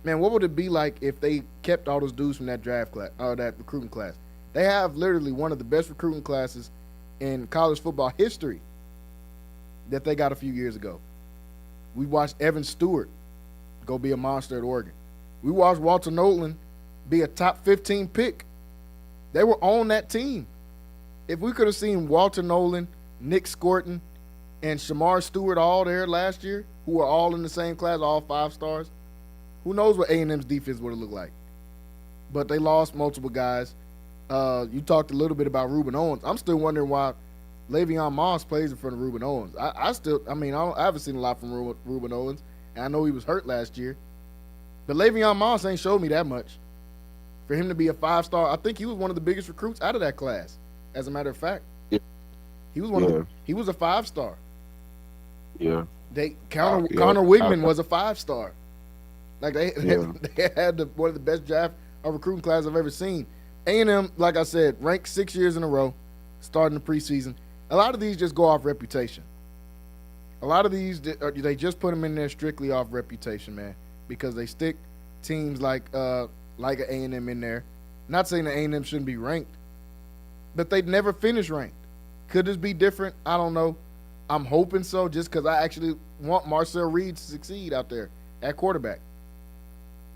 man, what would it be like if they kept all those dudes from that draft class, or that recruiting class? They have literally one of the best recruiting classes in college football history that they got a few years ago. We watched Evan Stewart go be a monster at Oregon. We watched Walter Nolan be a top 15 pick. They were on that team. If we could have seen Walter Nolan, Nick Scorton, and Shamar Stewart all there last year, who were all in the same class, all 5 stars, who knows what A&M's defense would have looked like. But they lost multiple guys. You talked a little bit about Reuben Owens. I'm still wondering why Le'Veon Moss plays in front of Reuben Owens. I haven't seen a lot from Reuben Owens, and I know he was hurt last year. But Le'Veon Moss ain't showed me that much. For him to be a 5-star, I think he was one of the biggest recruits out of that class, as a matter of fact. Yeah. He was he was a 5-star. Yeah. Connor Wigman was a 5-star. Like they had one of the best draft or recruiting classes I've ever seen. A&M, like I said, ranked 6 years in a row, starting the preseason. A lot of these just go off reputation. A lot of these, they just put them in there strictly off reputation, man, because they stick teams like A&M in there. Not saying that A&M shouldn't be ranked, but they'd never finish ranked. Could this be different? I don't know. I'm hoping so, just because I actually want Marcel Reed to succeed out there at quarterback.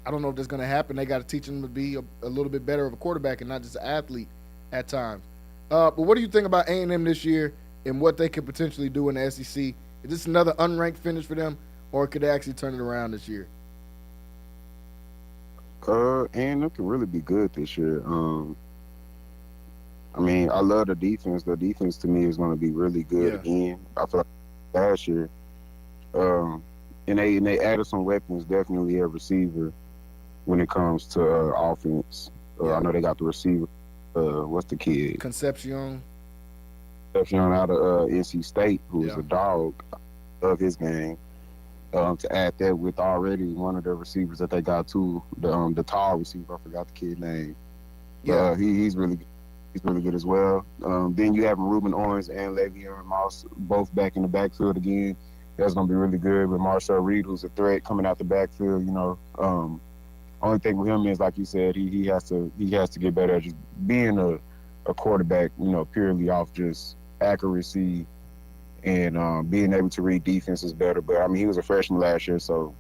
I don't know if that's going to happen. They got to teach him to be a little bit better of a quarterback and not just an athlete at times. But what do you think about A&M this year and what they could potentially do in the SEC? Is this another unranked finish for them, or could they actually turn it around this year? A&M can really be good this year. I love the defense. The defense to me is going to be really good again. I feel like last year. And they added some weapons, definitely a receiver when it comes to offense. I know they got the receiver. What's the kid? Concepcion out of NC State, who's a dog. of his game. To add that with already one of the receivers that they got too, the tall receiver, I forgot the kid name. Yeah. He's really good. He's really good as well. Then you have Ruben Owens and Le'Veon Moss both back in the backfield again. That's gonna be really good with Marshall Reed, who's a threat coming out the backfield. Only thing with him is, like you said, he has to get better at just being a quarterback. Purely off just accuracy and being able to read defenses better. But I mean, he was a freshman last year, so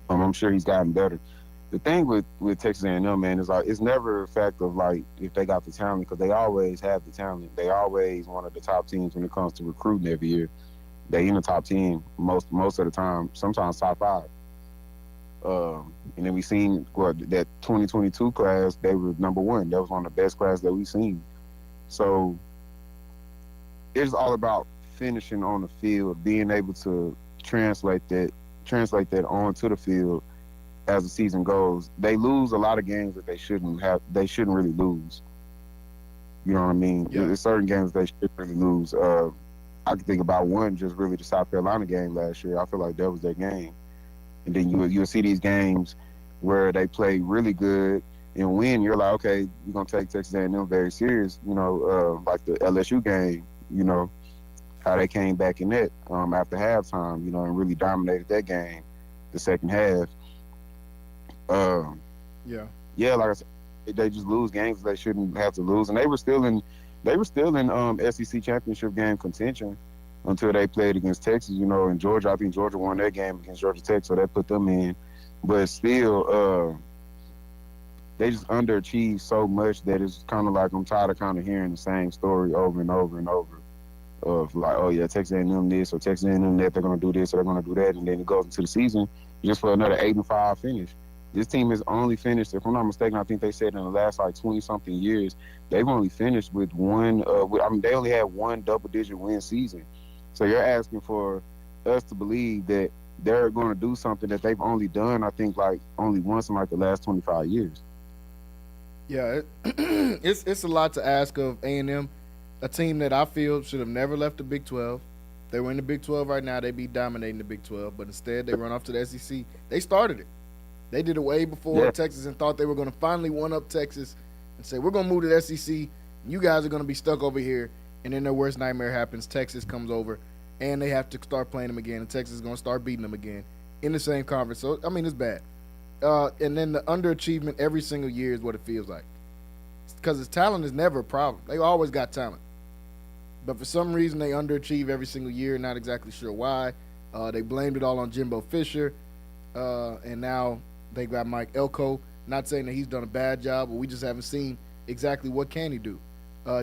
I'm sure he's gotten better. The thing with Texas A&M, man, is like it's never a fact of like if they got the talent, because they always have the talent. They always one of the top teams when it comes to recruiting every year. They in the top 10 most of the time, sometimes top 5. And then we seen that 2022 class, they were number 1. That was one of the best classes that we've seen. So it's all about finishing on the field, being able to translate that onto the field as the season goes. They lose a lot of games that they shouldn't really lose. You know what I mean? Yeah. There's certain games they shouldn't really lose. I can think about one, just really the South Carolina game last year. I feel like that was their game. And then you'll see these games where they play really good and win. You're like, okay, you're gonna take Texas A&M very serious. Like the LSU game. How they came back in that after halftime. And really dominated that game, the second half. Yeah, like I said, they just lose games they shouldn't have to lose, and they were still in SEC championship game contention until they played against Texas. In Georgia, I think Georgia won that game against Georgia Tech, so that put them in. But still, they just underachieved so much that it's kind of like I'm tired of kind of hearing the same story over and over and over. Of like, oh yeah, Texas A&M this or Texas A&M that, they're gonna do this or they're gonna do that, and then it goes into the season just for another 8-5 finish. This team has only finished, if I'm not mistaken, I think they said in the last like 20-something years, they've only finished with one. They only had one double-digit win season. So you're asking for us to believe that they're going to do something that they've only done, I think, like only once in like the last 25 years. Yeah, it's a lot to ask of A&M, a team that I feel should have never left the Big 12. They were in the Big 12 right now. They'd be dominating the Big 12, but instead they run off to the SEC. They started it. They did it way before Texas and thought they were going to finally one-up Texas and say, we're going to move to the SEC. And you guys are going to be stuck over here. And then their worst nightmare happens. Texas comes over, and they have to start playing them again. And Texas is going to start beating them again in the same conference. So, I mean, it's bad. And then the underachievement every single year is what it feels like. Because his talent is never a problem. They always got talent. But for some reason, they underachieve every single year. Not exactly sure why. They blamed it all on Jimbo Fisher. And now they got Mike Elko. Not saying that he's done a bad job, but we just haven't seen exactly what can he do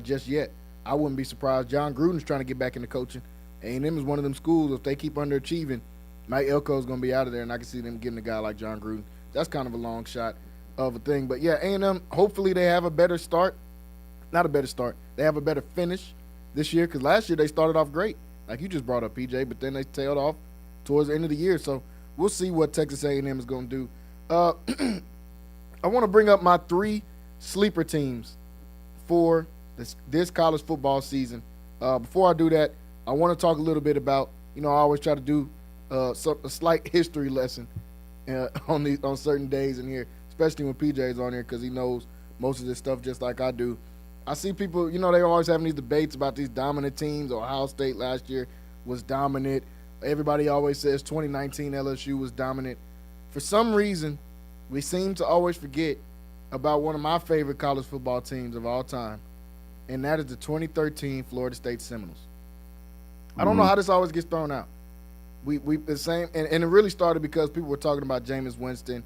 just yet. I wouldn't be surprised. John Gruden's trying to get back into coaching. A&M is one of them schools. If they keep underachieving, Mike Elko is going to be out of there, and I can see them getting a guy like John Gruden. That's kind of a long shot of a thing. But, yeah, A&M, hopefully they have a better start. Not a better start. They have a better finish this year, because last year they started off great, like you just brought up, PJ, but then they tailed off towards the end of the year. So we'll see what Texas A&M is going to do. I want to bring up my 3 sleeper teams for this college football season. Before I do that, I want to talk a little bit about, I always try to do a slight history lesson on certain days in here, especially when PJ's on here, because he knows most of this stuff just like I do. I see people, they always having these debates about these dominant teams. Ohio State last year was dominant. Everybody always says 2019 LSU was dominant. For some reason, we seem to always forget about one of my favorite college football teams of all time, and that is the 2013 Florida State Seminoles. I don't know how this always gets thrown out. We the same, and it really started because people were talking about Jameis Winston,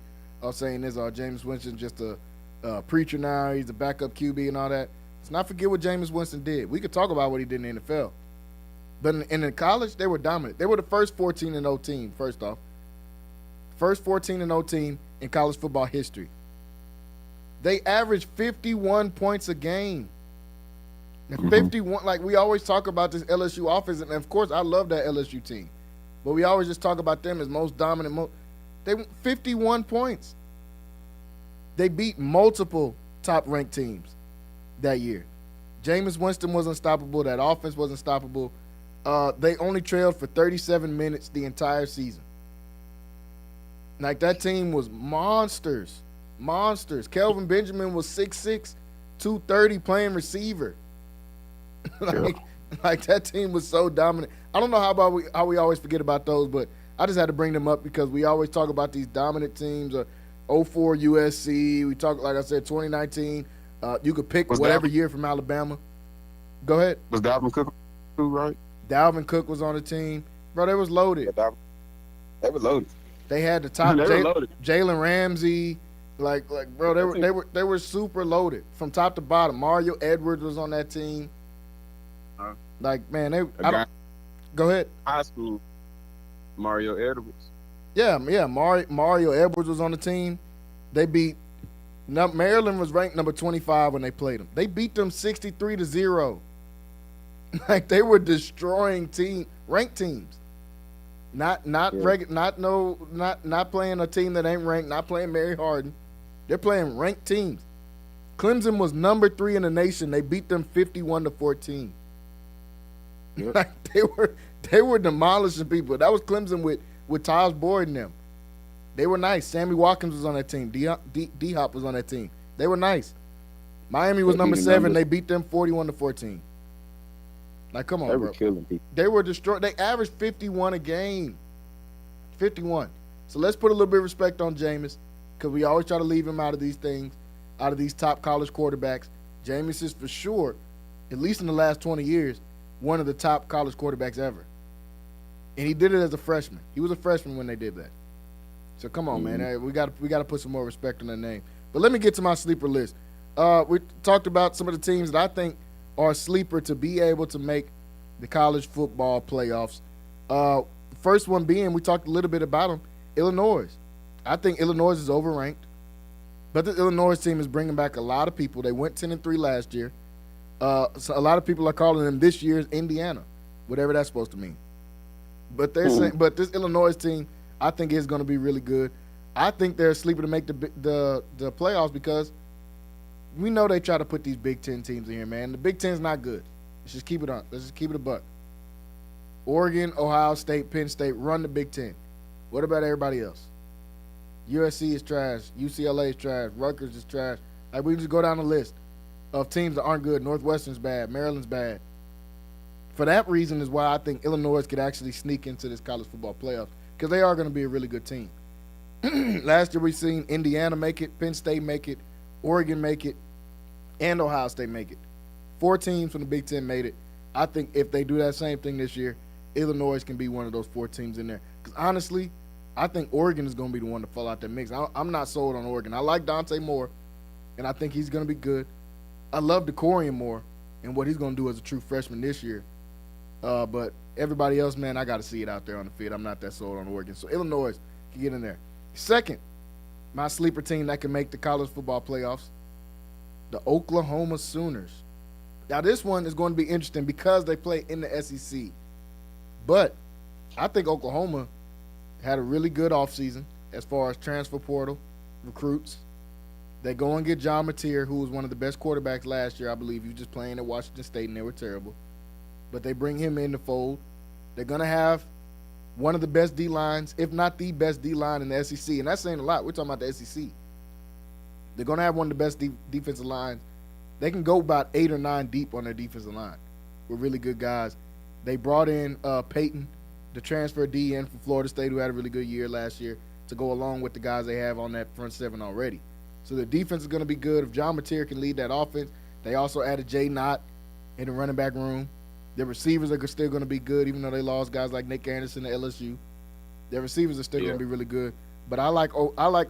saying this, Jameis Winston just a preacher now, he's a backup QB and all that. Let's not forget what Jameis Winston did. We could talk about what he did in the NFL. But in the college, they were dominant. They were the first 14-0 team, first off. First 14-0 team in college football history. They averaged 51 points a game. And 51, like we always talk about this LSU offense, and of course I love that LSU team. But we always just talk about them as most dominant. They 51 points. They beat multiple top-ranked teams that year. Jameis Winston was unstoppable. That offense was unstoppable. They only trailed for 37 minutes the entire season. Like, that team was monsters. Kelvin Benjamin was 6'6", 230 playing receiver. like that team was so dominant. I don't know how we always forget about those, but I just had to bring them up because we always talk about these dominant teams. 04 USC. We talk, like I said, 2019. You could pick whatever year from Alabama. Go ahead. Was Dalvin Cook too, right? Dalvin Cook was on the team. Bro, they was loaded. They were loaded. They had the top Jalen Ramsey. Like, bro, they were super loaded from top to bottom. Mario Edwards was on that team. Like, man, go ahead. High school, Mario Edwards. Yeah, Mario Edwards was on the team. They beat Maryland was ranked number 25 when they played them. They beat them 63-0. Like, they were destroying ranked teams. Not playing a team that ain't ranked, not playing Mary Harden. They're playing ranked teams. Clemson was number 3 in the nation. They beat them 51-14. Yep. Like, they were demolishing people. That was Clemson with Tyles Boyd and them. They were nice. Sammy Watkins was on that team. D-Hop was on that team. They were nice. Miami was number 7. They beat them 41-14. Like, come on, bro. They were killing people. They were destroyed. They averaged 51 a game. 51. So let's put a little bit of respect on Jameis, because we always try to leave him out of these things, out of these top college quarterbacks. Jameis is for sure, at least in the last 20 years, one of the top college quarterbacks ever. And he did it as a freshman. He was a freshman when they did that. So come on, man. Hey, we got to put some more respect on that name. But let me get to my sleeper list. We talked about some of the teams that I think are a sleeper to be able to make the college football playoffs. First one being, we talked a little bit about them, Illinois. I think Illinois is overranked, but the Illinois team is bringing back a lot of people. They went 10-3 last year. So a lot of people are calling them this year's Indiana, whatever that's supposed to mean. But they're saying, but this Illinois team, I think, is going to be really good. I think they're a sleeper to make the playoffs because we know they try to put these Big Ten teams in here, man. The Big Ten's not good. Let's just keep it a buck. Oregon, Ohio State, Penn State run the Big Ten. What about everybody else? USC is trash. UCLA is trash. Rutgers is trash. Like, we can just go down the list of teams that aren't good. Northwestern's bad. Maryland's bad. For that reason is why I think Illinois could actually sneak into this college football playoffs, because they are going to be a really good team. Last year we seen Indiana make it, Penn State make it, Oregon make it, and Ohio State make it. 4 teams from the Big Ten made it. I think if they do that same thing this year, Illinois can be one of those 4 teams in there. Because honestly, I think Oregon is going to be the one to fall out that mix. I'm not sold on Oregon. I like Dante Moore, and I think he's going to be good. I love DeCorian Moore and what he's going to do as a true freshman this year. But everybody else, man, I got to see it out there on the field. I'm not that sold on Oregon. So Illinois can get in there. Second, my sleeper team that can make the college football playoffs, the Oklahoma Sooners. Now, this one is going to be interesting because they play in the SEC. But I think Oklahoma had a really good offseason as far as transfer portal recruits. They go and get John Mateer, who was one of the best quarterbacks last year, I believe. He was just playing at Washington State, and they were terrible. But they bring him in the fold. They're going to have one of the best D-lines, if not the best D-line in the SEC. And that's saying a lot. We're talking about the SEC. They're going to have one of the best defensive lines. They can go about 8 or 9 deep on their defensive line with really good guys. They brought in Peyton, the transfer DN from Florida State, who had a really good year last year, to go along with the guys they have on that front 7 already. So the defense is going to be good. If John Mateer can lead that offense, they also added Jay Knott in the running back room. Their receivers are still going to be good, even though they lost guys like Nick Anderson to LSU. Their receivers are still going to be really good. But I like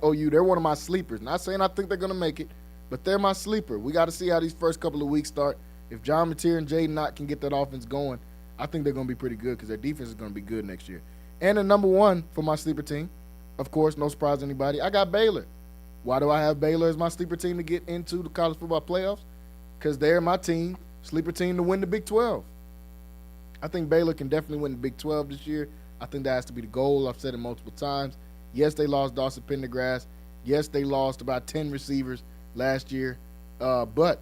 OU. They're one of my sleepers. Not saying I think they're going to make it, but they're my sleeper. We got to see how these first couple of weeks start. If John Mateer and Jay Knott can get that offense going, I think they're going to be pretty good because their defense is going to be good next year. And the number 1 for my sleeper team, of course, no surprise to anybody, I got Baylor. Why do I have Baylor as my sleeper team to get into the college football playoffs? Because they're my team, sleeper team to win the Big 12. I think Baylor can definitely win the Big 12 this year. I think that has to be the goal. I've said it multiple times. Yes, they lost Dawson Pendergrass. Yes, they lost about 10 receivers last year. But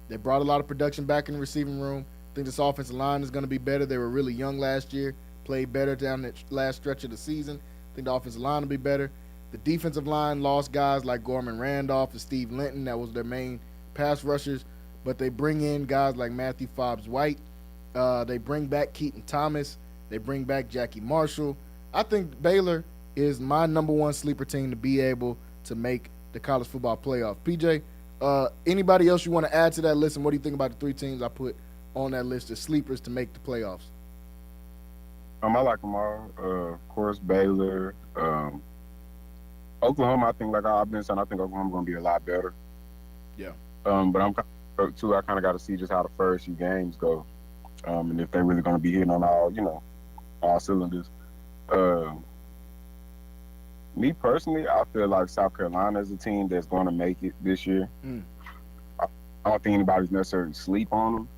they brought a lot of production back in the receiving room. think this offensive line is going to be better. They were really young last year, played better down that last stretch of the season. I think the offensive line will be better. The defensive line lost guys like Gorman Randolph and Steve Linton. That was their main pass rushers. But they bring in guys like Matthew Fobbs-White. They bring back Keaton Thomas. They bring back Jackie Marshall. I think Baylor is my number one sleeper team to be able to make the college football playoff. PJ, anybody else you want to add to that list, and what do you think about the 3 teams I put on that list as sleepers to make the playoffs? I like them all. Of course, Baylor. Oklahoma, I think, like I've been saying, I think Oklahoma's going to be a lot better. Yeah. But I'm too, I kind of got to see just how the first few games go, and if they're really going to be hitting on all cylinders. Me personally, I feel like South Carolina is a team that's going to make it this year. I don't think anybody's necessarily sleep on them,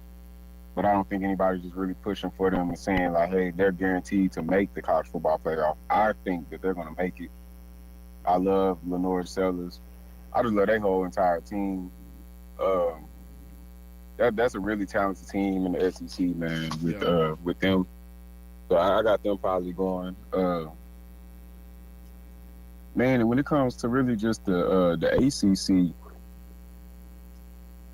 but I don't think anybody's just really pushing for them and saying like, hey, they're guaranteed to make the college football playoff. I think that they're going to make it. I love Lenore Sellers. I just love their whole entire team. That's a really talented team in the SEC, man. With them, so I got them probably going. Man, and when it comes to really just the ACC,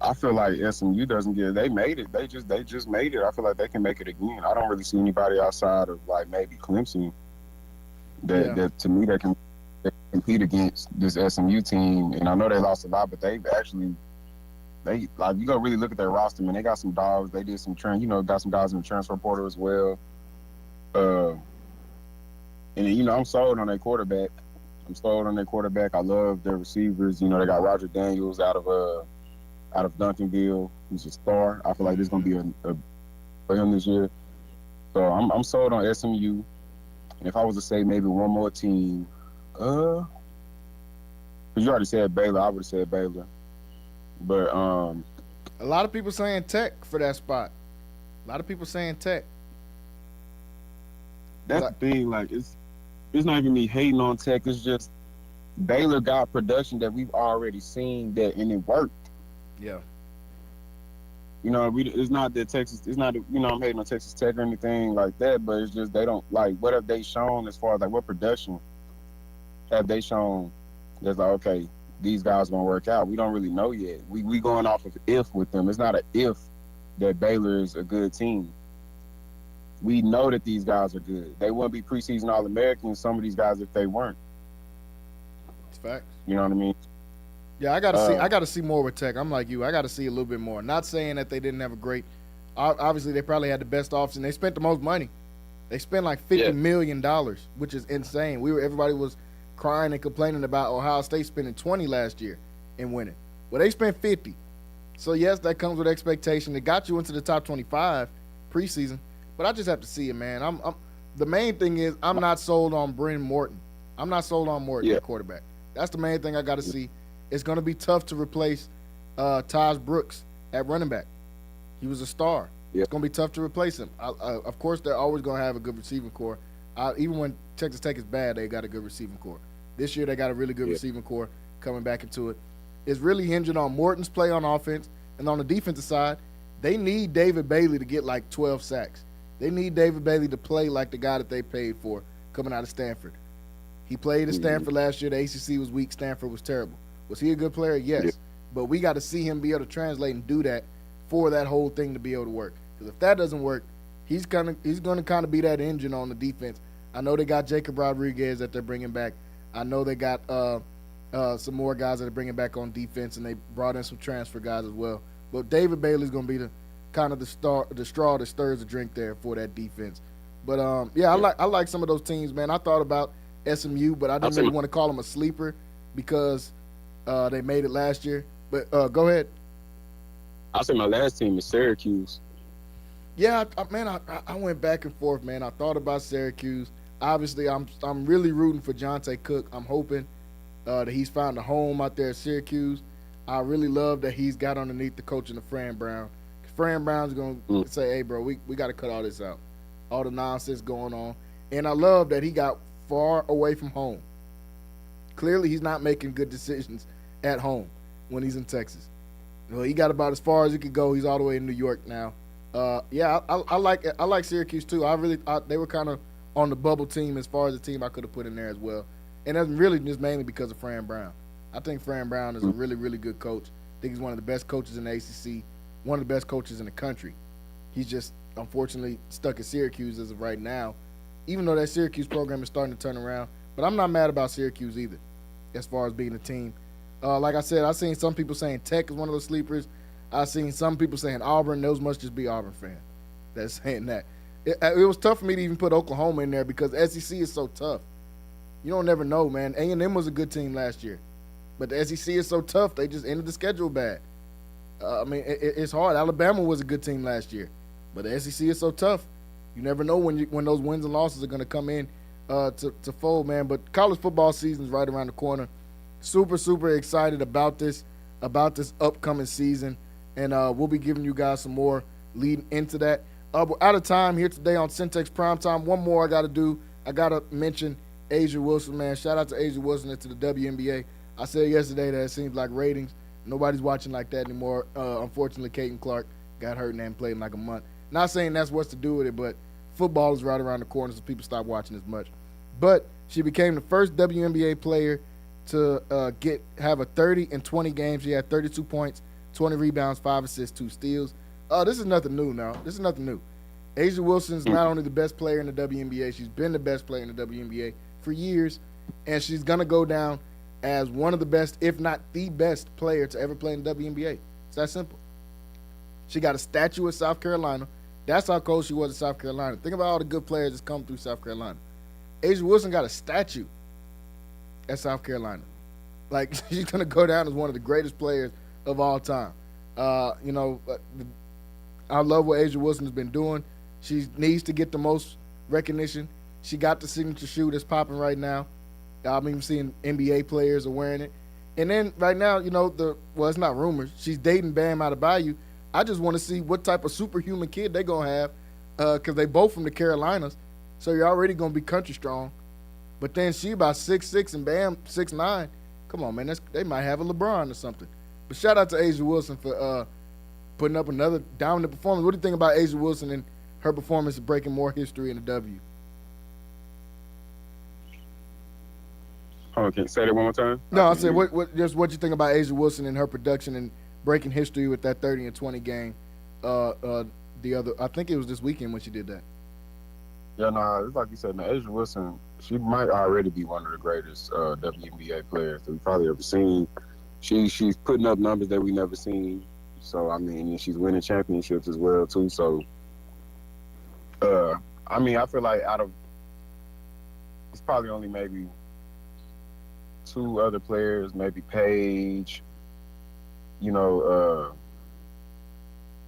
I feel like SMU doesn't get. They made it. They just made it. I feel like they can make it again. I don't really see anybody outside of like maybe Clemson that to me they can compete against this SMU team. And I know they lost a lot, but they've actually. You gotta really look at their roster, man. They got some dogs. They did some got some guys in the transfer portal as well. And I'm sold on their quarterback. I love their receivers. They got Roger Daniels out of Duncanville, who's a star. I feel like this is gonna be a for him this year. So I'm sold on SMU. And if I was to say maybe one more team, because you already said Baylor, I would have said Baylor. But a lot of people saying Tech for that spot. A lot of people saying Tech. That's the thing. Like it's not even me hating on Tech. It's just Baylor got production that we've already seen and it worked. Yeah. It's not that Texas. It's not I'm hating on Texas Tech or anything like that. But it's just they don't like what have they shown as far as like what production have they shown that's like okay. These guys gonna work out. We don't really know yet. We going off of if with them. It's not an if that Baylor is a good team. We know that these guys are good. They wouldn't be preseason All-Americans, some of these guys, if they weren't. It's facts. You know what I mean? Yeah, I gotta see more with Tech. I'm like you. I gotta see a little bit more. Not saying that they didn't have a great. Obviously, they probably had the best offseason. They spent the most money. They spent like $50 million, which is insane. Everybody was crying and complaining about Ohio State spending 20 last year and winning. Well, they spent 50. So yes, that comes with expectation. It got you into the top 25 preseason, but I just have to see it, man. The main thing is I'm not sold on Bryn Morton. I'm not sold on Morton at quarterback. That's the main thing I got to see. It's going to be tough to replace Taj Brooks at running back. He was a star. It's going to be tough to replace him. Of course, they're always going to have a good receiving core. Even when Texas Tech is bad, they got a good receiving core. This year, they got a really good receiving core coming back into it. It's really hinging on Morton's play on offense. And on the defensive side, they need David Bailey to get like 12 sacks. They need David Bailey to play like the guy that they paid for coming out of Stanford. He played at Stanford last year. The ACC was weak. Stanford was terrible. Was he a good player? Yes. But we got to see him be able to translate and do that for that whole thing to be able to work. Because if that doesn't work, he's going to kind of be that engine on the defense. I know they got Jacob Rodriguez that they're bringing back. I know they got some more guys that are bringing back on defense, and they brought in some transfer guys as well. But David Bailey's going to be the straw that stirs the drink there for that defense. But I like some of those teams, man. I thought about SMU, but I didn't really want to call them a sleeper because they made it last year. But go ahead. I'll say my last team is Syracuse. Yeah, I went back and forth, man. I thought about Syracuse. Obviously, I'm really rooting for Jonte Cook. I'm hoping that he's found a home out there at Syracuse. I really love that he's got underneath the coaching of Fran Brown. Fran Brown's going to say, hey, bro, we got to cut all this out, all the nonsense going on. And I love that he got far away from home. Clearly, he's not making good decisions at home when he's in Texas. Well, he got about as far as he could go. He's all the way in New York now. Yeah, I like Syracuse too. They were kind of on the bubble team as far as the team I could have put in there as well, and that's really just mainly because of Fran Brown. I think Fran Brown is a really, really good coach. I think he's one of the best coaches in the ACC, one of the best coaches in the country. He's just unfortunately stuck at Syracuse as of right now, even though that Syracuse program is starting to turn around. But I'm not mad about Syracuse either, as far as being a team. Like I said, I've seen some people saying Tech is one of those sleepers. I've seen some people saying Auburn. Those must just be Auburn fans that's saying that. It was tough for me to even put Oklahoma in there because SEC is so tough. You don't never know, man. A&M was a good team last year, but the SEC is so tough. They just ended the schedule bad. It's hard. Alabama was a good team last year, but the SEC is so tough. You never know when those wins and losses are going to come in to fold, man. But college football season is right around the corner. Super, super excited about this upcoming season, and we'll be giving you guys some more leading into that. We're out of time here today on Centex Primetime. One more I got to do. I got to mention Asia Wilson, man. Shout out to Asia Wilson and to the WNBA. I said yesterday that it seems like ratings, nobody's watching like that anymore. Unfortunately, Caitlin Clark got hurt and hadn't played in like a month. Not saying that's what's to do with it, but football is right around the corner, so people stop watching as much. But she became the first WNBA player to have a 30 in 20 games. She had 32 points, 20 rebounds, 5 assists, 2 steals. This is nothing new now. This is nothing new. Asia Wilson's not only the best player in the WNBA, she's been the best player in the WNBA for years, and she's going to go down as one of the best, if not the best player to ever play in the WNBA. It's that simple. She got a statue at South Carolina. That's how cold she was at South Carolina. Think about all the good players that's come through South Carolina. Asia Wilson got a statue at South Carolina. Like, she's going to go down as one of the greatest players of all time. I love what Asia Wilson has been doing. She needs to get the most recognition. She got the signature shoe that's popping right now. I'm even seeing NBA players are wearing it. And then right now, it's not rumors. She's dating Bam Adebayo. I just want to see what type of superhuman kid they're going to have because they both from the Carolinas. So you're already going to be country strong. But then she about 6'6" and Bam 6'9". Come on, man. They might have a LeBron or something. But shout out to Asia Wilson for putting up another dominant performance. What do you think about Asia Wilson and her performance breaking more history in the W? Oh, can you say that one more time? No, I said what you think about Asia Wilson and her production and breaking history with that 30 and 20 game. I think it was this weekend when she did that. Yeah, no, it's like you said, man, Asia Wilson, she might already be one of the greatest WNBA players that we've probably ever seen. She's putting up numbers that we never seen. So, and she's winning championships as well, too. So, I feel like it's probably only maybe 2 other players, maybe Paige, I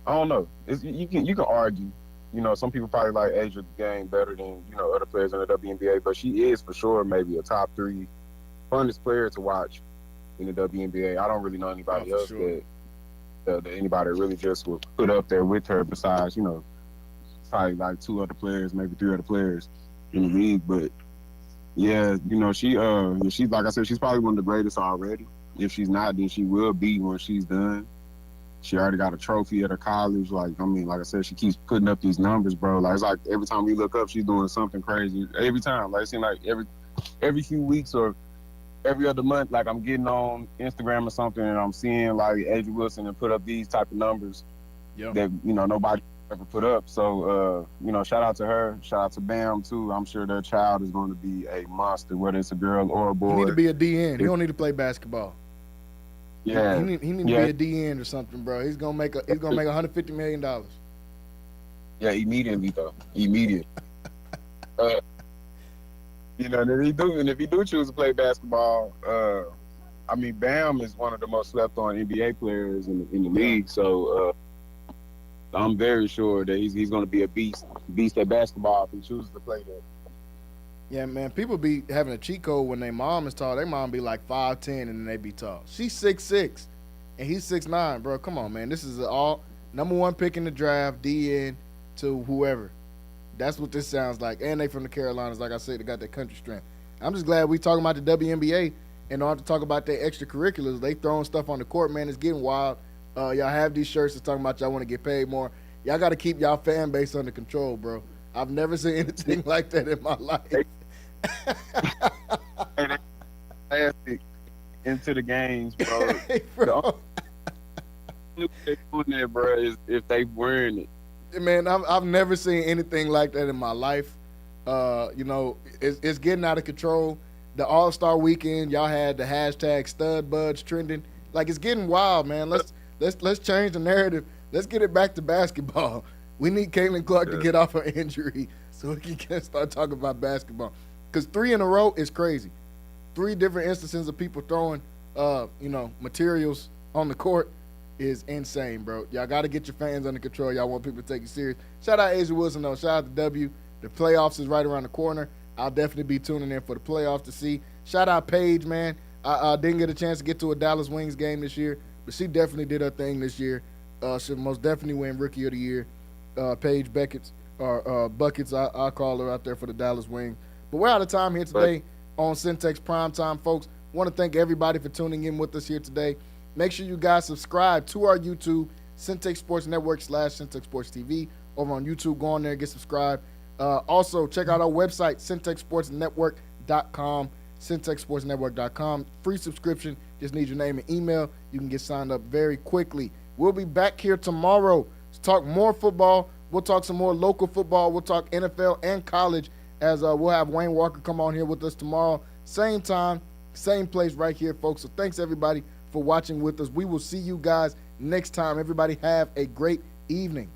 don't know. You can argue. Some people probably like Asia game better than, other players in the WNBA, but she is for sure maybe a top 3 funnest player to watch in the WNBA. I don't really know anybody else that anybody really just would put up there with her besides, probably like 2 other players, maybe 3 other players in the league. But yeah, she's like I said, she's probably one of the greatest already. If she's not, then she will be when she's done. She already got a trophy at her college. Like I said, she keeps putting up these numbers, bro. Like, it's like every time we look up, she's doing something crazy. Every time. Like, it seems like every few weeks or every other month, like, I'm getting on Instagram or something and I'm seeing, like, Asia Wilson and put up these type of numbers that, nobody ever put up. So, shout out to her. Shout out to Bam, too. I'm sure their child is going to be a monster, whether it's a girl or a boy. He need to be a DN. He don't need to play basketball. Yeah, he need to be a DN or something, bro. He's gonna make $150 million. Yeah, immediately though. Immediate. And if he do choose to play basketball, Bam is one of the most slept on NBA players in the league. So I'm very sure that he's gonna be a beast at basketball if he chooses to play that. Yeah, man, people be having a cheat code when their mom is tall. Their mom be like 5'10", and then they be tall. She's 6'6", and he's 6'9", bro. Come on, man. This is all number 1 pick in the draft, DN to whoever. That's what this sounds like. And they from the Carolinas, like I said, they got that country strength. I'm just glad we talking about the WNBA and don't have to talk about their extracurriculars. They throwing stuff on the court, man. It's getting wild. Y'all have these shirts that's talking about y'all want to get paid more. y'all got to keep y'all fan base under control, bro. I've never seen anything like that in my life. Plastic into the games, bro. Hey, bro. If they doing that, bro, is if they wearing it. Man, I've never seen anything like that in my life. You know, it's getting out of control. The All-Star weekend, y'all had the hashtag stud buds trending. Like, it's getting wild, man. Let's change the narrative. Let's get it back to basketball. We need Caitlin Clark to get off her injury so we can start talking about basketball. Because 3 in a row is crazy. 3 different instances of people throwing, materials on the court is insane, bro. Y'all got to get your fans under control. Y'all want people to take it serious. Shout out Asia Wilson, though. Shout out to W. The playoffs is right around the corner. I'll definitely be tuning in for the playoffs to see. Shout out Paige, man. I didn't get a chance to get to a Dallas Wings game this year, but she definitely did her thing this year. She'll most definitely win Rookie of the Year. Paige Buckets, I'll call her out there for the Dallas Wings. But we're out of time here today on Centex Primetime, folks. Want to thank everybody for tuning in with us here today. Make sure you guys subscribe to our YouTube, Centex Sports Network / Centex Sports TV. Over on YouTube, go on there and get subscribed. Also, check out our website, CentexSportsNetwork.com, CentexSportsNetwork.com. Free subscription. Just need your name and email. You can get signed up very quickly. We'll be back here tomorrow to talk more football. We'll talk some more local football. We'll talk NFL and college as we'll have Wayne Walker come on here with us tomorrow. Same time, same place right here, folks. So thanks, everybody, for watching with us. We will see you guys next time. Everybody have a great evening.